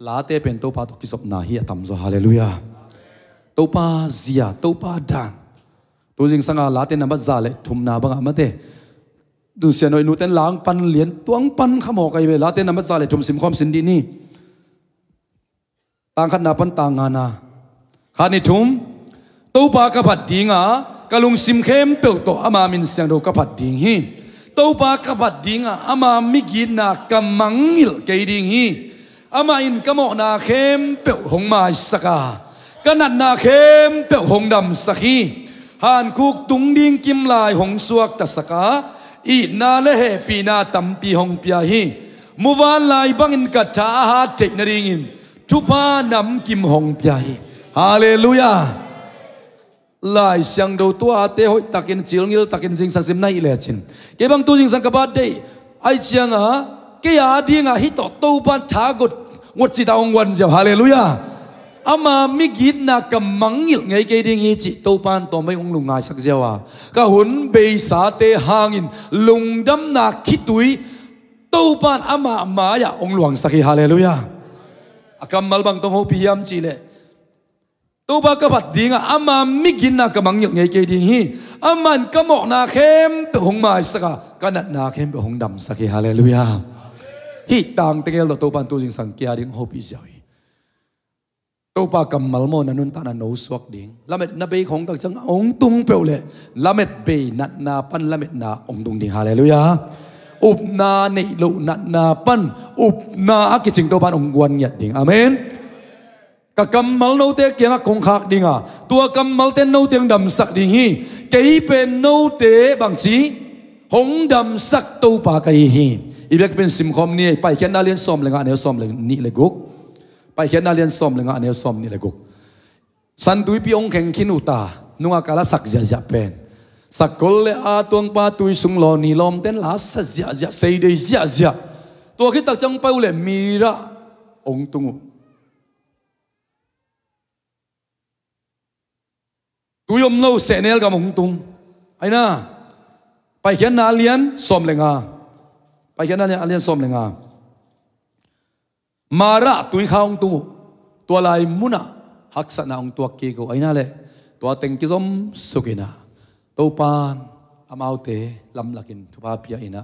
ลาเตเป็นตัวปาตุกิศพนาฮีทำโซฮาเลลูยาตัวปาเซียตัวปาดานตัวจริงสังอาลาเตนับจ่าเลทุมนาบังอามาเตดูเสียหน่อยนูเต้นล้างปันเหรียญตัวงปันขโมกไอเวลาเต้นนับจ่าเลทุมสิมความสินดีนี่ต่างขันนาปันต่างงานาขานิทุมตัวปากระพัดดิ่งกะลุงสิมเข้มเปิลโตอามามินเสียงดูกระพัดดิ่งฮีตัวปากระพัดดิ่งอามามิกินากำมังงิลเกยดิ่งฮีอามาอินกะโมนาเข้มเปิลหงมาสกากันนัดนาเข้มเปิลหงดำสักฮีฮานคุกตุงดิ่งกิมลายหงสวกตัสกาอีนาเลเหปีนาตัมปีหงปียฮีมุวานลายบังอินกัดท้าหาเจนดิ่งทุพานำกิมหงปียฮีฮาเลลูยาลายเสียงดูตัวอาเตหอยตักินจิลงิลตักินจิงสักสิมไนเลจินเก็บังตัวจิงสังกบาดได้ไอเชียงเกียดีงฮิตตัวปันทากดงดจิตองวันเจ้าฮาเลลูยาอามามิกิดนักมังงิลไงเกดิงฮิจิตัวปันตัวไม่องลุงงายสักเจ้าก็หุ่นเบสาเตหางินลุงดำนักคิดตุยตัวปันอามามายาองหลวงสักฮาเลลูยาอากำมัลบังตรงหัวพิยามจีเลตัวบากบัดดิ่งอามามิกินนักมังยกไงเกดิ่งฮีอามันกะหมอกนาเข้มเปหงมาสักกันนัดนาเข้มเปหงดำสักฮาเลลูยาฮีต่างเตงเราตัวปันตัวจิงสังเกียดิ่งฮอบิจอยตัวปากำมัลโมนันุนตานันโนสวกดิ่งละเม็ดนาเบยของตักจังองตุงเปลเลยละเม็ดเบยนัดนาปันละเม็ดนาองตุงดิ่งฮาเลลูยาอุบนาเนลุนัดนาปันอุบนาอักจิงตัวปันองกวนหยัดดิ่งอาเมนกำมัลโนเตเกียงคงขักดิ่งตัวกำมัลเตนโนเตียงดำสักดิ่งฮีเกยเป็นโนเตบางสีหงดำสักตัวปากายฮีอีเบกเป็นสิมคอมนี่ไปแค่นาเลียนซอมเลยงานเนลซอมเลยนี่เลยกุกไปแค่นาเลียนซอมเลยงานเนลซอมนี่เลยกุกสันตุยปีองแข่งขินุตานุ่งกาลสักเจียเป็นสักกลเลอาตวงปาตุยสุงลอนีลอมเต้นลาสัเจียเซย์เดียเจียตัวคิดตักจังเปาเลมีระองตุงตุยมโนเสเนลกับมงตุงไอ้น่ะไปเขียนนาเลียนสมเลงาไปเขียนนาเลียนสมเลงามาระตุยข้าวองตุงตัวลายมุนะฮักษณะองตัวเกโกไอ้น่ะเลยตัวเต็งกิซอมสุกินะตัวปานอามาวเตลำลักินทุบาพิยาอินะ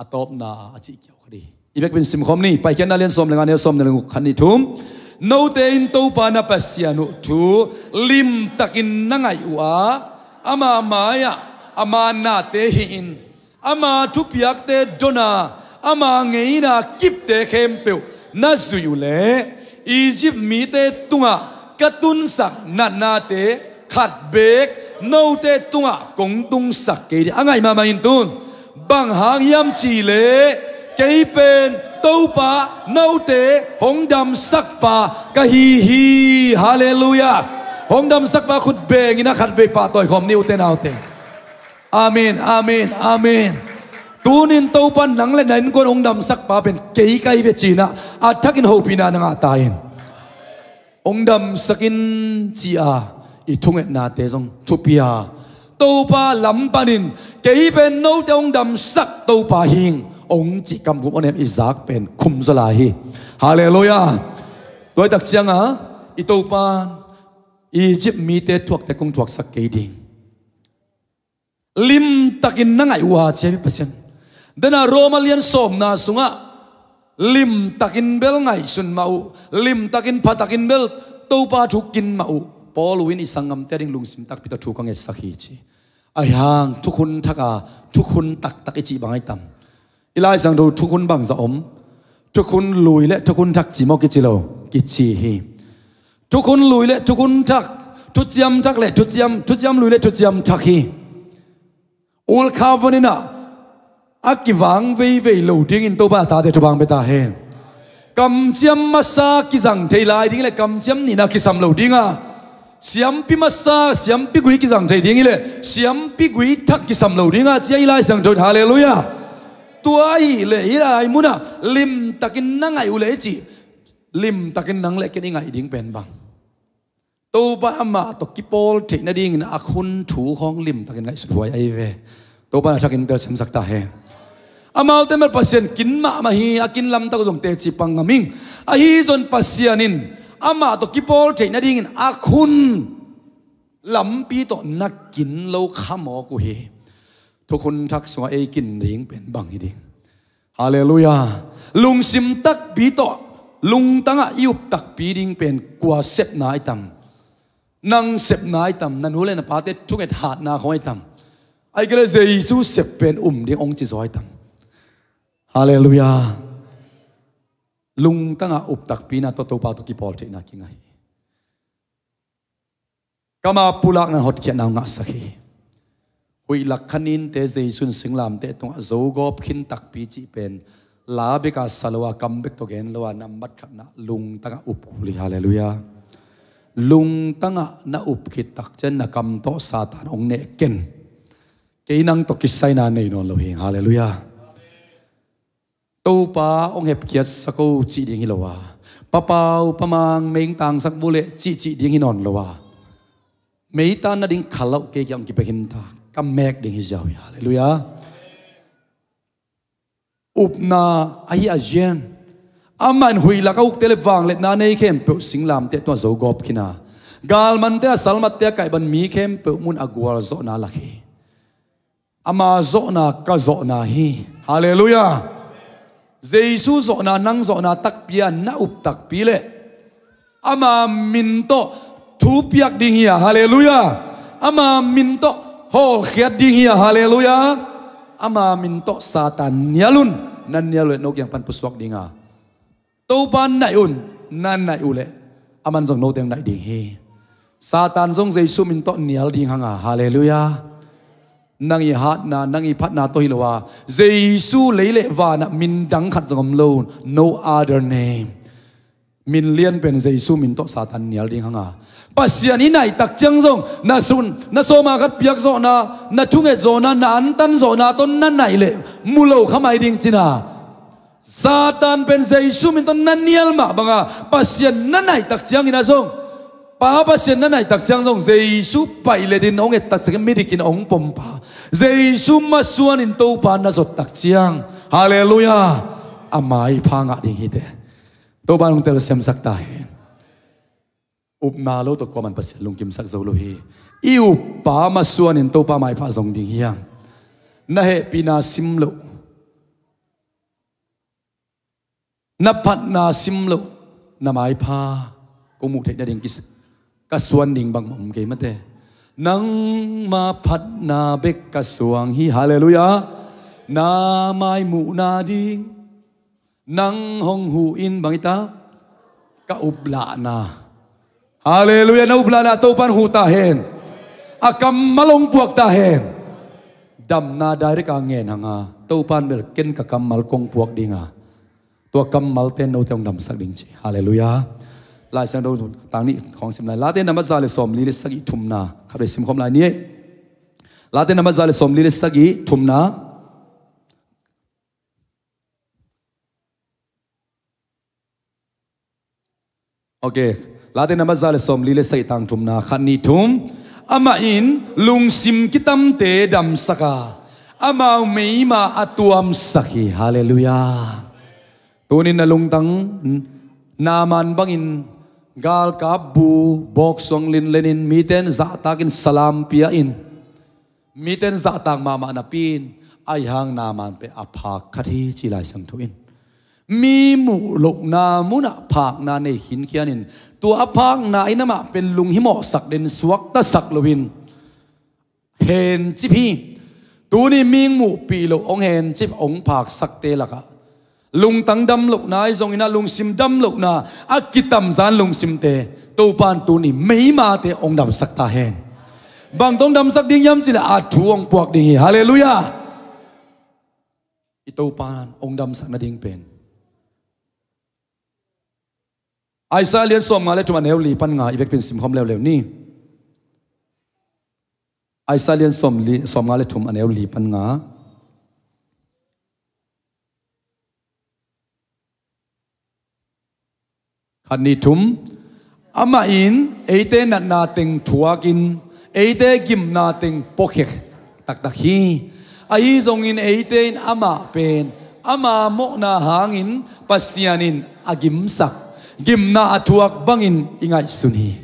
อัตบนาอจิเกียวคดีอีเบกเป็นสิมคอมนี่ไปเขียนนาเลียนสมเลงาเนลสมเลงขันนี่ทุ่มโนเตอินตัวปานาปัสยานุทูลิมตักินนังไงวะอามามายะอามานาเตหินอามาทุบยักเตดนาอามาเงียนากิบเตเข้มเปียวน่าสุยุเลอียิปต์มีเตตุงะกระตุนสักนาเตขัดเบกโนเตตุงะกงตุงสักเกดีอ่ะไงมาอินตุนบังหางยำจีเลเกยเป็นตัวปาโนเตหงดำสักปากะฮีฮีฮาเลลูยาหงดำสักปาขุดเบงินะขัดเบปาต่อยคอมนิวเตนเอาเตอาเมนอาเมนอาเมนตูนินตัวปันหนังเล่นไหนคนหงดำสักปาเป็นเกยไกเวจีนะอาทักินโฮปีนานังอาตายหงดำสักินจีอาอีทุ่งเอ็ดนาเตซงทุปีอาตัวปาลำปานินเกยเป็นโนเตหงดำสักตัวปาหิงองค์จิกำผมอันนี้อิสากเป็นคุมสลายฮาเลลูยาโดยตักเชียงอิโตปานอียิปต์มีเตถวกแต่คงถวกสักเกดิงลิมตักินนั่งไอวาเชฟิเปเซนเดน่าโรมาเลียนสมนาสุงะลิมตักินเบลไงสุนมาอุลิมตักินพัตักินเบลโตปาทุกินมาอุปอลวินอิสังกัมเตริงลุงสิมตักพิตาทุกังเอสักฮีจีไอฮังทุกคนทักทุกคนตักอิจิบังไอตัมอีไลสังดูทุกคนบังจะอมทุกคนลุยและทุกคนทักจีมอกิจิโลกิจิฮีทุกคนลุยและทุกคนทักทุกยำทักและทุกยำลุยและทุกยำทักฮีอุลคาวันนี้นะอักกิวังเว่ยลูดิ้งอินตัวบ้าตาเดทุบังเบตาเฮกำจำมาซากิจังเทลายดิ้งเลยกำจำนี่นะกิสัมลูดิ้งเสียมพิมาซาเสียมพิกุยกิจังเทดิ้งเลยเสียมพิกุยทักกิสัมลูดิ้งเจ้าอีไลสังดูฮาเลลูยาตัวไอ้เลยอีไลมุนะลิมตักินนั่งไงอุเลจิลิมตักินนั่งเล็กกันยังไงดิ้งเป็นบังตัวบ้ามาตกิปอลเทนดิ้งนะอักคุณถูของลิมตักินไงสุดไว้ไอเวตัวบ้าทักอินเตอร์เซมสักตาเฮ amal temer pasien kin ma hi akin lam ta jong te chi pangaming a hi zon pasianin ama to kipol the na ding akhun lampi to nakin lo khamo ku hiทุกคนทักสวะเอกินริงเป็นบังฮิดิฮาเลลูยาลุงซิมตักปีโตลุงตั้งยุบตักปีดิงเป็นกว่าเสพนายตำนั่งเสพนายตำนั่นหูเลยนะพาเตทุกเอ็ดหาดนาของไอ้ตำไอ้ก็เลยเจซูเสพเป็นดิองค์จิซอยตำฮาเลลูยาลุงตั้งอุบตักปีน่ะตัวปาตุกิปอลเจน่ะกิงไงก็มาปุลักนั้นหดเขียนเอางักสักทีหุยหลักขันินเตเจสุนสิงลามเตตรงโจกอบขินตักปีจีเป็นลาเบกาสลวะกัมเบกตัวเกนลวะนัมบัดขันนะลุงตั้งอุบกุลิฮาเลลูยาลุงตั้งนะอุบขิดตักเจนนะกัมโตซาตานองเนเกนเกนังตกิไซนาเนนอนโลหิฮาเลลูยาตูปาองเห็บเกียรสกูจีดิงฮิโลวาปะเปาปะมังเมงตังสักบุเลจีดิงฮินอนโลวาเมตานาดิงขลักเกยังกิเปหินตากำแมกดิ่งฮิจาวิฮาเลลูยาอุปนาไอ้อาเจนอามันหุยลักอุกเตลฟังเล็ดนาในเข้มเปิดสิงลามเตตัวโจกอบขินากาลมันเตสัลมัตเตไก่บันมีเข้มเปิดมุนอากวาลโซนาลักฮีอามาโซนากะโซนาฮีฮาเลลูยาเจซูโซนานังโซนาตักเปียนาอุปตักปีเลอามามินโตทูเปียกดิ่งฮีฮาเลลูยาอามามินโตโฮเขียดดิ่งฮีฮาเลลูยาอามามินโตซาตานเนียลุนนั่นเนียลุนนกยังพันปุสวกดิ่งอ่ะตัวปันไหนอุ่นนั่นไหนอุเลอามันส่งโนเตียงไหนดิ่งฮีซาตานส่งเจซูมินโตเนียลดิ่งหังอ่ะฮาเลลูยานั่งอีฮัดนานั่งอีพัดนาตัวฮิโลวาเจซูเลเลวานะมินดังขัดจงมโล no other name มินเลียนเป็นเจซูมินโตซาตานเนียลดิ่งหังอ่ะปัสยานี้ไหนตักจังซงนาสุนนาโซมากัดเปียกโซนานาทุ่งเอโซนานาอันตันโซนาต้นนั่นไหนเลยมุโลขมายดิ่งจินาซาตานเป็นเจซูมินโตนันเนียลมาบังอ่ะปัสยานั่นไหนตักจังอินาซงป้าปัสยานั่นไหนตักจังซงเจซูไปเลยดินองเอตักจังไม่ได้กินองปมป้าเจซูมาส่วนอินโตปานาสดตักจังฮาเลลูยาอามาอีพังอ่ะดิ่งฮิเตโตปานองเตลเซมสักตาเห็นอุปนาโลตัวกมันปัสยาลุงกิมสักโซโลฮีอีอุปป้ามาส่วนอินโตปาไม่พาส่งดิ่งฮียังน่าเหปีนาซิมโลนับพัดนาซิมโลนาไม่พากมุเทนดิ่งกิสกัสวนดิ่งบางมุมเกมันเตนังมาพัดนาเบกกัสวงฮีฮาเลลูยานาไม่มุนาดิ่งนังหงหูอินบางอิตากะอุบลานาฮาเลลูยานาอุบลานาตัวปันหูตาเห็นอากำมาลงพวกตาเห็นดำนาได้เรื่องเงินหังตัวปันเบลเกนกับกำมาลกงพวกดิ่งตัวกำมาลเต้นโนเตงดำสักดิ่งจีฮาเลลูยาลายสังดูต่างนี้ของสิมลายลาเต้นนมัสซาเลสอมลีเลสกิทุมนาครับเลยสิมคมลายนี้ลาเต้นนมัสซาเลสอมลีเลสกิทุมนาโอเคลาเต้นนมัสซาเลสอมลีเลสกิตังทุมนาขันนี้ทุมอามาอินลุงซิมกิตัมเตดัมสกาอามาเมย์มาอัตวมสักฮีฮาเลลูยาตัวนี้นะลุงตังนามันบังอินกาลกับบูบอกสงลินเลนินมีเต้นจะตักินสลามพิยาอินมีเต้นจะตักมามานาปีนไอหังนามันไปอภาคดีจิไลสังทุอินมีหมู่ลูกนามุนะภาคนาในหินเขียนินตัวอภาคนาอินมาเป็นลุงหิมอสักเด่นสวกตะสักลวินเห็นจิพีตัวนี้มีหมู่ปีโลองเห็นจิบองภาคสักเตละกะลุงตั้งดำลูกนายทรงอินาลุงซิมดำลูกนาอักกิตัมจานลุงซิมเตตัวปานตัวนี้ไม่มาเตองดำสักตาเห็นบางต้องดำสักดิ่งย้ำจิละอาทวงพวกดิ่งฮาเลลูยาอีตัวปานองดำสักนาดิ่งเป็นไอซาเลียนสมงาเลทุมันเอวลีปันงาอีเวกเป็นสิมคอมเร็วๆนี่ไอซาเลียนสมงาเลทุมันเอวลีปันงาขันนี้ทุมอามาอินเอเตนัดนาติงทัวกินเอเตกิมนาติงปกเขกตักฮี ai zong in eiten ama pen ama mo na hangin pasianin agim sak gimna atuak bangin ingai sunhi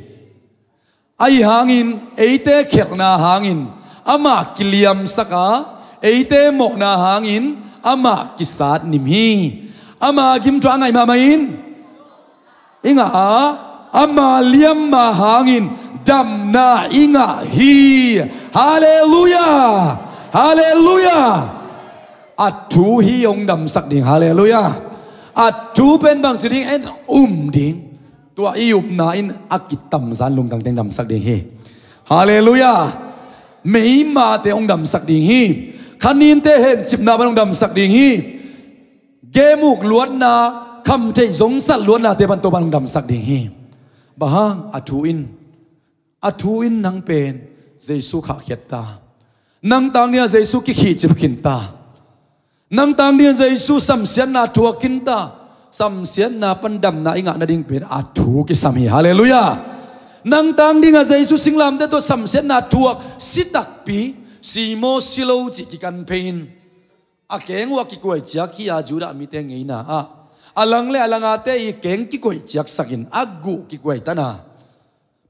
ai hangin eite khel na hangin ama kiliam saka eite mo na hangin ama kisat nimhi ama gim to angai ma main inga ama liam ma hangin dam na inga hi hallelujah hallelujah atu hi ong dam sak ding hallelujah atu pen bang chiding en ding tua iup na in akitam san lung kang teng dam sak ding hi hallelujah mei ma te ong dam sak ding hi khanin te hen chip na ban ong dam sak ding hi gemuk luat na kham te zong sat luat na te ban to ban ong dam sak ding hi bahang atu in nang pen Jesu kha khiat ta nang tang nia Jesu ki khi chip khin ta nang tang nia Jesu sam sian na thua kin ta sam sian na pandam na inga na ding pen atu ki sami hallelujah nang tang ding a Jesu singlam te to sam sian na thua sitak pi simo silo ji ki kan pen a keng wa ki koi chia ki a jura mi te ngei na a alang le alanga te i keng ki koi chiak sakin agu ki koi ta na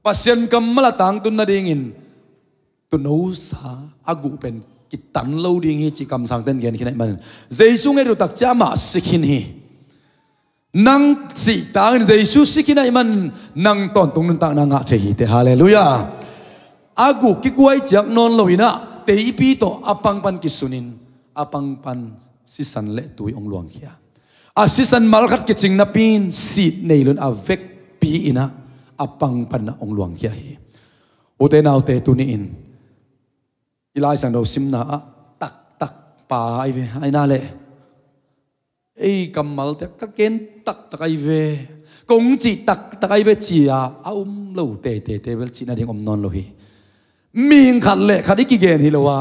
pasien kam mala tang tun na ding in tu no sa agu pen kitan lo ding hi chi kam sang ten gen khinai man Jesu nge ru tak cha ma sikhin hi nang si tang Jesu sikhinai man nang ton tung nun tak na nga the hi te hallelujah agu ki kuai chiak non lo ina te pi to apang pan kisunin apang pan sisan le tui ong luang khia asisan malkhat ke ching na pin sit neilun avek pi ina apang pan na ong luang khia hi ute nau te tu ni in ilai sang do sim na tak tak pa ai ve ai na le ei kamal te ka ken tak tak ai ve kong chi tak tak ai ve chi a lo te vel chi na ding om non lo hi ming khat le khat ki gen hi lo wa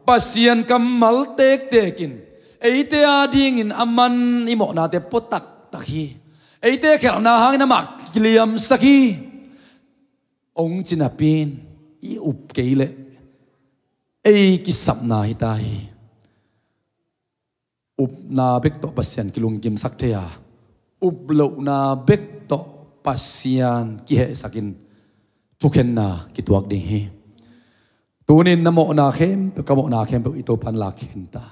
pasian kamal tek tekin eite ading in aman imo na te potak takhi eite khel na hang na mak kiliam sakhi ong chinapin i up keile ei ki sapna hi ta hi up na bek to pasian kilung kim sak thea up lo na bek to pasian ki he sakin tukhen na ki tuak ding hi tunin namo na khem pe kamo na khem pe ito pan la khen ta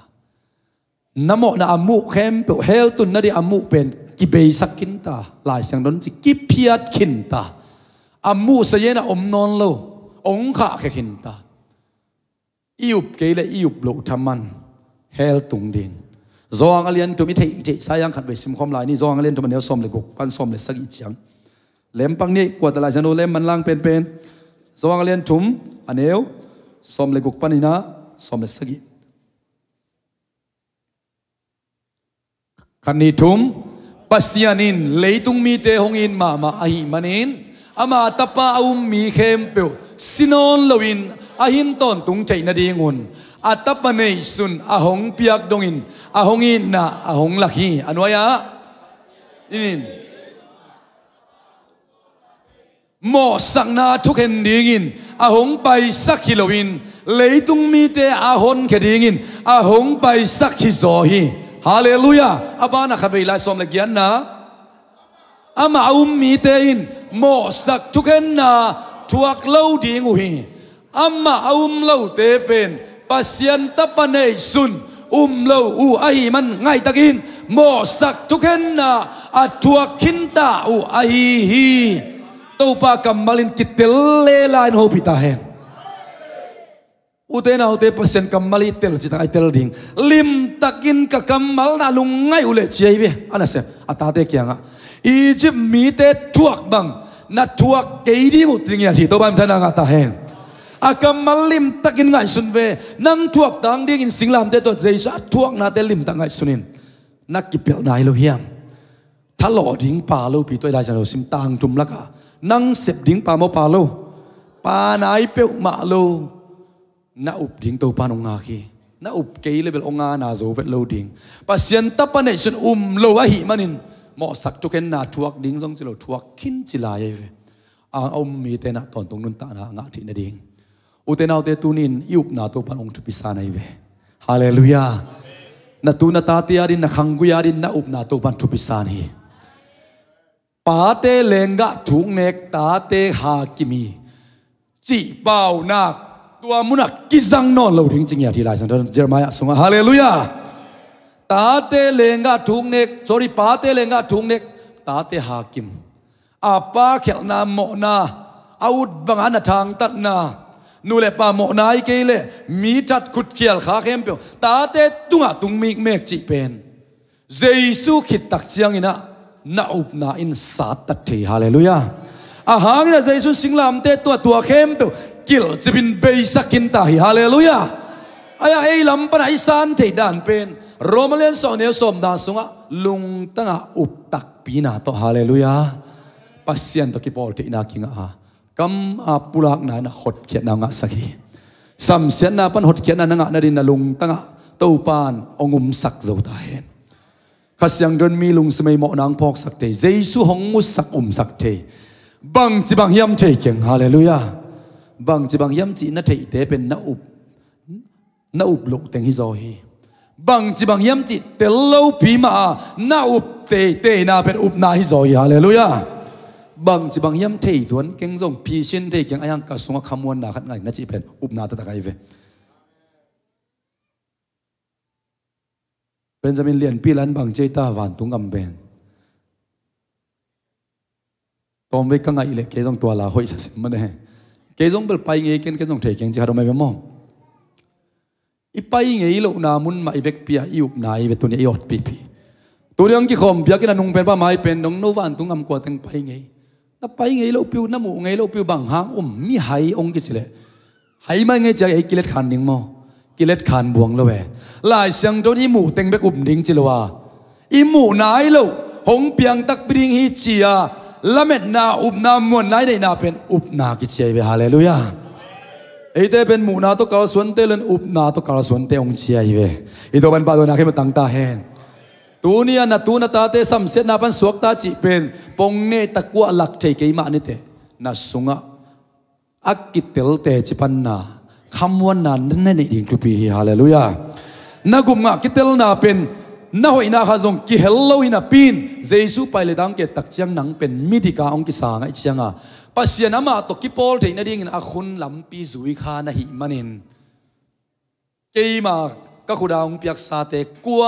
namo na amu khem pe hel tun na di amu pen ki be sakin ta lai sang don chi ki phiat khin ta amu sa yena om non lo ong kha khe khin ta iup ke le iup lo thaman hel tung ding zong alian tu mi thei sayang khat be sim khom lai ni zong alian tu man ne som le gok pan som le sagi chiang lem pang ni kwa ta lai jano lem man lang pen zong alian thum aneu som le gok panina som le sagi khani thum pasianin leitung mi te hongin ma ahi manin ama tapa mi khem pe sinon lowin ahin ton tung chei na dingun atapa nei sun ahong piak dongin ahongin na ahong lakhi anwaya inin mo sakna thuken dingin ahong pai sakhi lowin leitung mi te ahon khedingin ahong pai sakhi zo hi hallelujah abana khabai lai som le gian na ama mi te in mo sak thuken na thuak lo ding hi amma lo te pen pasian tapanei sun lo u ai man ngai takin mo sak thuken na athuak khinta u ai hi to pa kamalin kitel le lain ho pita hen ute na ute pasian kamali tel chita ai tel ding lim takin ka kamal na lungai ule chiai ve anase atate kyanga Egypt mi te thuak bang na thuak keidi uting ya thi to bam thana nga ta hen akamal lim takin ngai sun ve nang thuak dang ding in singlam te to jeisa thuak na te lim ta ngai sunin nak kipel nai lo hiam thalo ding pa lo pi toy lai jano sim tang tum laka nang sep ding pa mo pa lo pa nai pe ma lo na up ding to pa nong nga khi na up ke level onga na zo vet lo ding pasien tapane sun lo a hi manin mo sak to ken na thuak ding jong chilo thuak khin chila ye ve ang mi te na ton tung nun ta na nga thi na ding uten autte tunin iup na to pan ong thu pisa nai ve ฮาเลลูยานาตูนาตาเตียรินนาขังกุยารินนาอุปนาตุบันทุปิสานีปาเตเลงกะถุงเนกตาเตหากิมีจีเป่านักตัวมุนักกิจังนอนเราจริงๆอย่างที่ไรสันเดอร์เจอร์มายะส่งฮาเลลูยาตาเตเลงกะถุงเนกsorryปาเตเลงกะถุงเนกตาเตหากิมอาปาเขลนาโมนาอาวุธบังอันทางตัดนานูเลปาโมนาอีเกเลมีจัดขุดเขียลขาเข้มเปียวตาเตตุงะตุงมีเมกจีเป็นเยซูขิดตักเจียงอินะนาอุบนาอินสาตัดเทฮาเลลูยาอาหารนะเยซูสิงลามเตตัวเข้มเปียวกิลจะเป็นเบย์สักินตาฮิฮาเลลูยาอายะไอ้ลำปนไอซันเทด่านเป็นโรมาเลียนสองเนลสมดาสุงะลุงตั้งอุบตักปีนาโตฮาเลลูยาปัสยันตกิปอลเทนาคิงะกำอาปุรักนานะหดเขียนนางสักทีสัมเสียนาปันหดเขียนนางนาดินนลุงตั้งเต้าปานองุมสักเจ้าตาเห็นข้าเสียงเดินมีลุงสมัยหมอนางพอกสักเทเยซูหงมุสักสักเทบังจีบังยำเทเก่งฮาเลลูยาบังจีบังยำจีนัทเทเตเป็นนาอุบลุกเต็งฮิโซฮีบังจีบังยำจีเตลโลปีมานาอุบเตนาเป็นอุบนาฮิโซฮีฮาเลลูยาบางจีบางยามเทยทวนเก่งส่งพีเชนเทยเก่งอายังกระสงคำวนนาขัดไงนั่นจีเป็นอุปนาตตะไคเวเป็นจะมีเรียนปีลันบางเจตาวันตุงกำเป็นตอนเวกังไงเลยเกี่ยงตัวลาหอยสิมันเนี่ยเกี่ยงเปิดไปเงี้ยเกี่ยงเทยเก่งจะหาทำไมเป็นมั่งอีไปเงี้ยลูกนามุนมาอีเวกเปียอีอุปนาอีเวตัวนี้อีอดปีตัวเรื่องกี่คมเปียกินนุ่งเป็นป้าไม้เป็นน้องโนวันตุงกำกว่าตั้งไปเงี้ยถ้าไปไงเราพิวน้ำมูไงเราพิวบางหางมีหายองกิจเลยหายไม่ไงจะไอ้กิเลสขันดิ่งมั้งกิเลสขันบวงเราเว้หลายเสียงโดนอีหมูเต็งไปกุ่มดิ่งจิลวะอีหมูนายเราหงเปียงตักปริงฮิจิยาละเม็ดนาอุบนามวนนายได้นาเป็นอุบนากิจเจไปฮาเลลูยาไอ้เต้เป็นหมูนาตัวกาลสวนเตลันอุบนาตัวกาลสวนเตองเชียไปไอ้ตัวเป็นปาโดนาเข้ามาตั้งตาเห็นตัวนี้นะตัวนัตาเตสัมเสนาปันสวกตาจีเป็นปงเนตะกัวหลักเทกิมานิเตนะสุงะอักกิเตลเตจิปันนาคำวันนั้นนั่นเองทุปีฮาเลลูยานักุมะกิเตลนาเป็นน่าหอยนาขจงกิเฮลโลอินาปีนเยซูไปเลยดังเกตักเชียงหนังเป็นมิติกาองกิสางไอเชียงอ่ะปัสยานามาตกิปอลเทนดิ่งอาคุณลำปีจุยคานะหิมันินเกี่ยมาก็ขุดาองเปียกซาเตกัว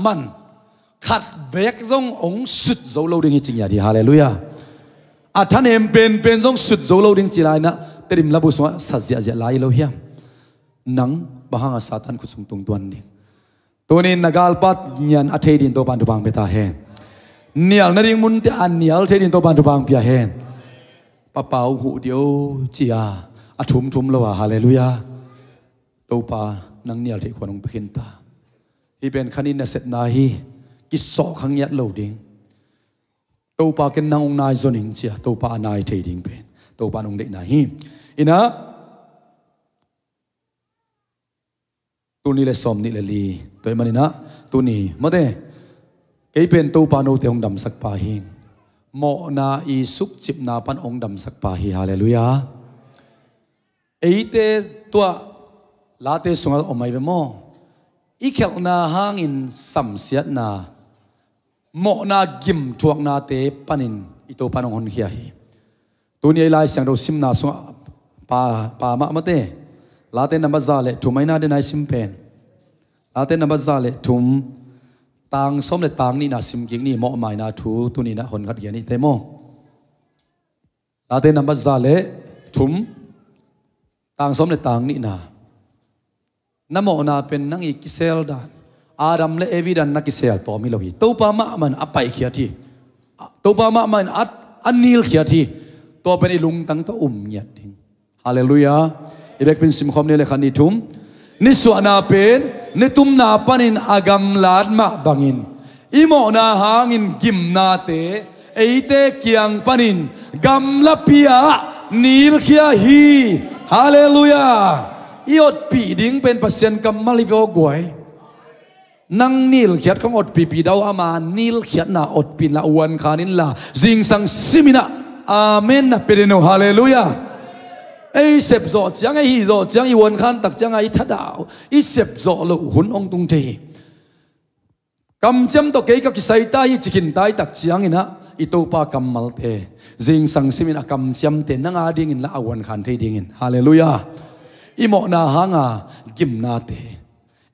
มันขัดเบกจงองสุดโจโลดิ้งจริงอย่างที่ฮาเลลูยาอาท่านเอ็มเป็นจงสุดโจโลดิ้งจีไรนะแต่ดิมลาบุษวะสัจจะลายโลเฮียนังบางอาซาตันคุสุงตุงตัวนนี้ตัวนี้นักการปัดยันอัฐดินตัวปันตุบางเบตาเฮนเนียลนดิ่งมุนที่อันเนียลเทดินตัวปันตุบางเปียเฮนป้าเป่าหูเดียวจีอาอาทุ่มละว่าฮาเลลูยาตัวปานังเนียลที่ควรองไปขินตาที่เป็นขันินเสตนาฮีกิสอขังยัดโลดิ้งตัวปาเก็นนางองนายจนิงเชียตัวปานายเทดิ้งเป็นตัวปานองเด็กนายฮิอินะตัวนี้เลยสมนี่เลยลีตัวมันนี่นะตัวนี้มาเด้เกี่ยเป็นตัวปานโอเตองดำสักปาฮิงโมนาอีสุกจิบนาปันองดำสักปาฮิฮาเลลูยาเอเตตัวลาเตสงฆ์ออกมาเป็นโมอีเขลนาหางอินสัมเสียนาโมนากิมทวกนาเตปันินอิโตปันองหนเขียฮีตัวนี้ลายเสียงเราซิมนาสงปามะเตลาเตนับซาเลทุไม่นาเดนายซิมเป็นลาเตนับซาเลทุมต่างสมเลต่างนี่นาซิมกิงนี่โมไม่นาทูตัวนี้นะหนขัดเกียนี่เตโมลาเตนับซาเลทุมต่างสมเลต่างนี่นาน้ำโมนาเป็นนังอีกิเซลดานอาดัมและเอวิดันนักกิเซลตัวมิโลฮีตัวปามะมันอภัยเขียทีตัวปามะมันอันนิลเขียทีตัวเป็นอิลุงตั้งตัวเงียดทิ้งฮาเลลูยาอีเบกเป็นสิมคอมเนี่ยเลยขันนิทุมนิสวนาเป็นนิทุมนาปันินอากามลาดมาบังินอิโมนาหางินกิมนาเตเอเตกียงปันินกัมลาพิยานิลเขียฮีฮาเลลูยาอีอดปีดิ้งเป็นเปอร์เซ็นต์กำมะลิโกกวยนั่งนิลเขียดของอดปีดาวอามานิลเขียดน่ะอดปีละวันขานินละจิงสังซิมินะอาเมนนะเป็นโนฮาเลลูยา ai sep zo chiang ai hi zo chiang i won khan tak chiang ai thadao i sep zo lo hun ong tung the kam cham to ke ka ki sai ta hi chikin tai tak chiang ina i to pa kamal te jing sang simin akam cham te nanga ding in la awan khan the ding in hallelujah i mo na hanga gim na te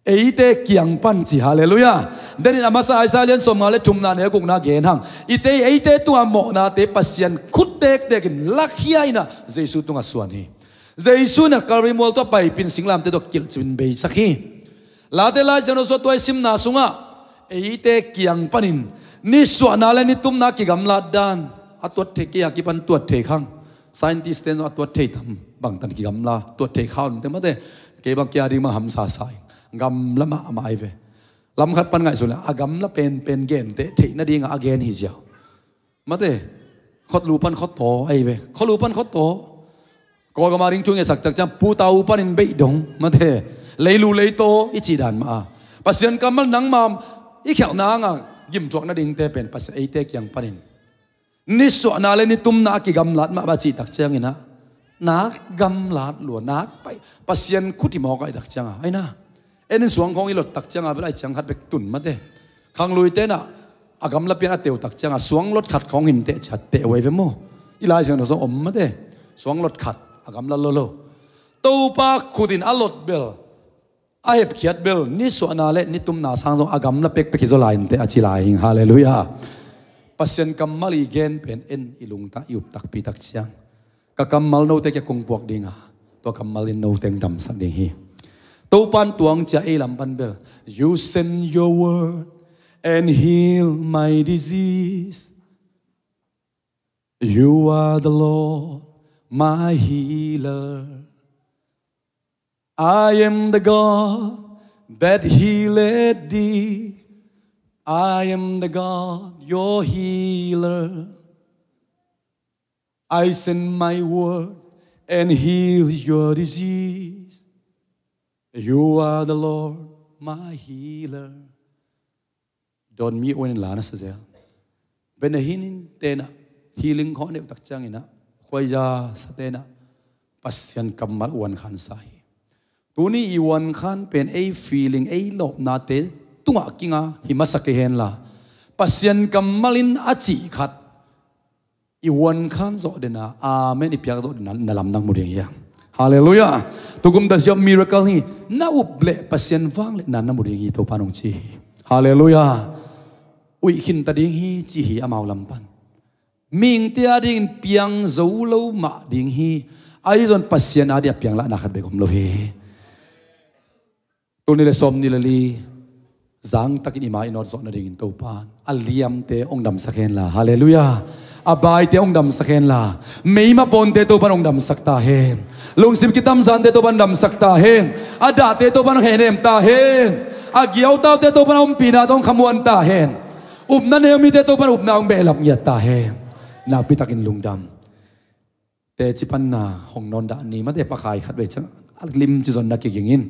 eite kiang pan chi hallelujah then in amasa aisalian somale tumna ne kung na gen hang ite eite tu amo na te pasien khutek te kin lakhia ina jesu tunga suan hi jesu na kalri mol to pai pin singlam te to kil chin be sakhi la te la jano so toy sim na sunga eite kiang panin ni suana le ni tumna ki gamla dan atwat the ki akipan tuat the khang scientist ten atwat the tam bang tan ki gamla tuat the khaun te mate ke bang kya ri ma ham sa sai gam lama amai ve lam khat pan ngai sula agam la pen gen te the na ding again hi jaw mate khot lu pan khot to ai ve khot lu pan khot to ko ga maring chung e sak tak cham pu tau pan in be dong mate leilu leito i chi dan ma pasien kamal nang mam i khel na nga gim chok na ding te pen pas ei te kyang panin ni so na le ni tum na ki gam lat ma ba chi tak chang ina na gam lat lu na pai pasien khuti mo ka tak chang ai na en suang khong i lot tak chang a bai chang khat bek tun ma te khang lui te na agam la pian a teu tak chang a suang lot khat khong hin te chat te wei ve mo i lai jang no so om ma te suang lot khat agam la lo to pa khudin a lot bel a hep khiat bel ni so na le ni tum na sang so agam la pek pek zo lain te a chi lai hallelujah pasien kamal i gen pen en ilung ta yup tak pi tak chiang ka kamal no te ke kong puak dinga to kamal in no teng dam sak ding hi to pan tuang cha e lam pan bel you send your word and heal my disease you are the Lord my healer I am the God that healed thee I am the God your healer I send my word and heal your disease you are the Lord my healer don mi oin la na sa zel ben hinin tena healing kho ne tak chang ina khoya satena pasyan kamal wan khan sai tuni i wan khan pen a feeling a lop na te tunga kinga himasa ke hen la pasyan kamalin achi khat i wan khan zo dena amen i pyak zo dena nalam nang muding ya hallelujah tugum das yo miracle hi na uble pasyan wang le nan na muding hi to panong chi hallelujah ui khin ta ding hi chi hi amaw lampan ming te ading piang zo lo ma ding hi ai zon pasien adia piang la na khat be gom lo hi tu ni le som ni le li zang takin ima inor zo na ding to pan aliam te ong dam sakhen la hallelujah abai te ong dam sakhen la meima pon te to pan ong dam sakta hen lung sim kitam zan te to pan dam sakta hen ada te to pan henem ta hen agiaw taw te to pan om pina tong khamuan ta hen upna ne mi te to pan upna ong be lap ngiat ta hen na pitakin lungdam te chipan na hong non da ni ma te pakai khat be chang lim chi zon na ki gingin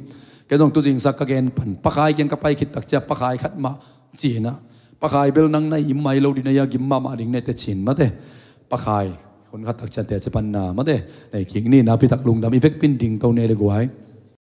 ke dong tu jing sak ka gen pan pakai ken ka pai khit tak cha pakai khat ma chi na pakai bel nang na im mai lo di na ya gim ma ma ding ne te chin ma te pakai hon khat tak cha te chipan na ma te nei king ni na pitak lungdam effect pin ding to ne le guai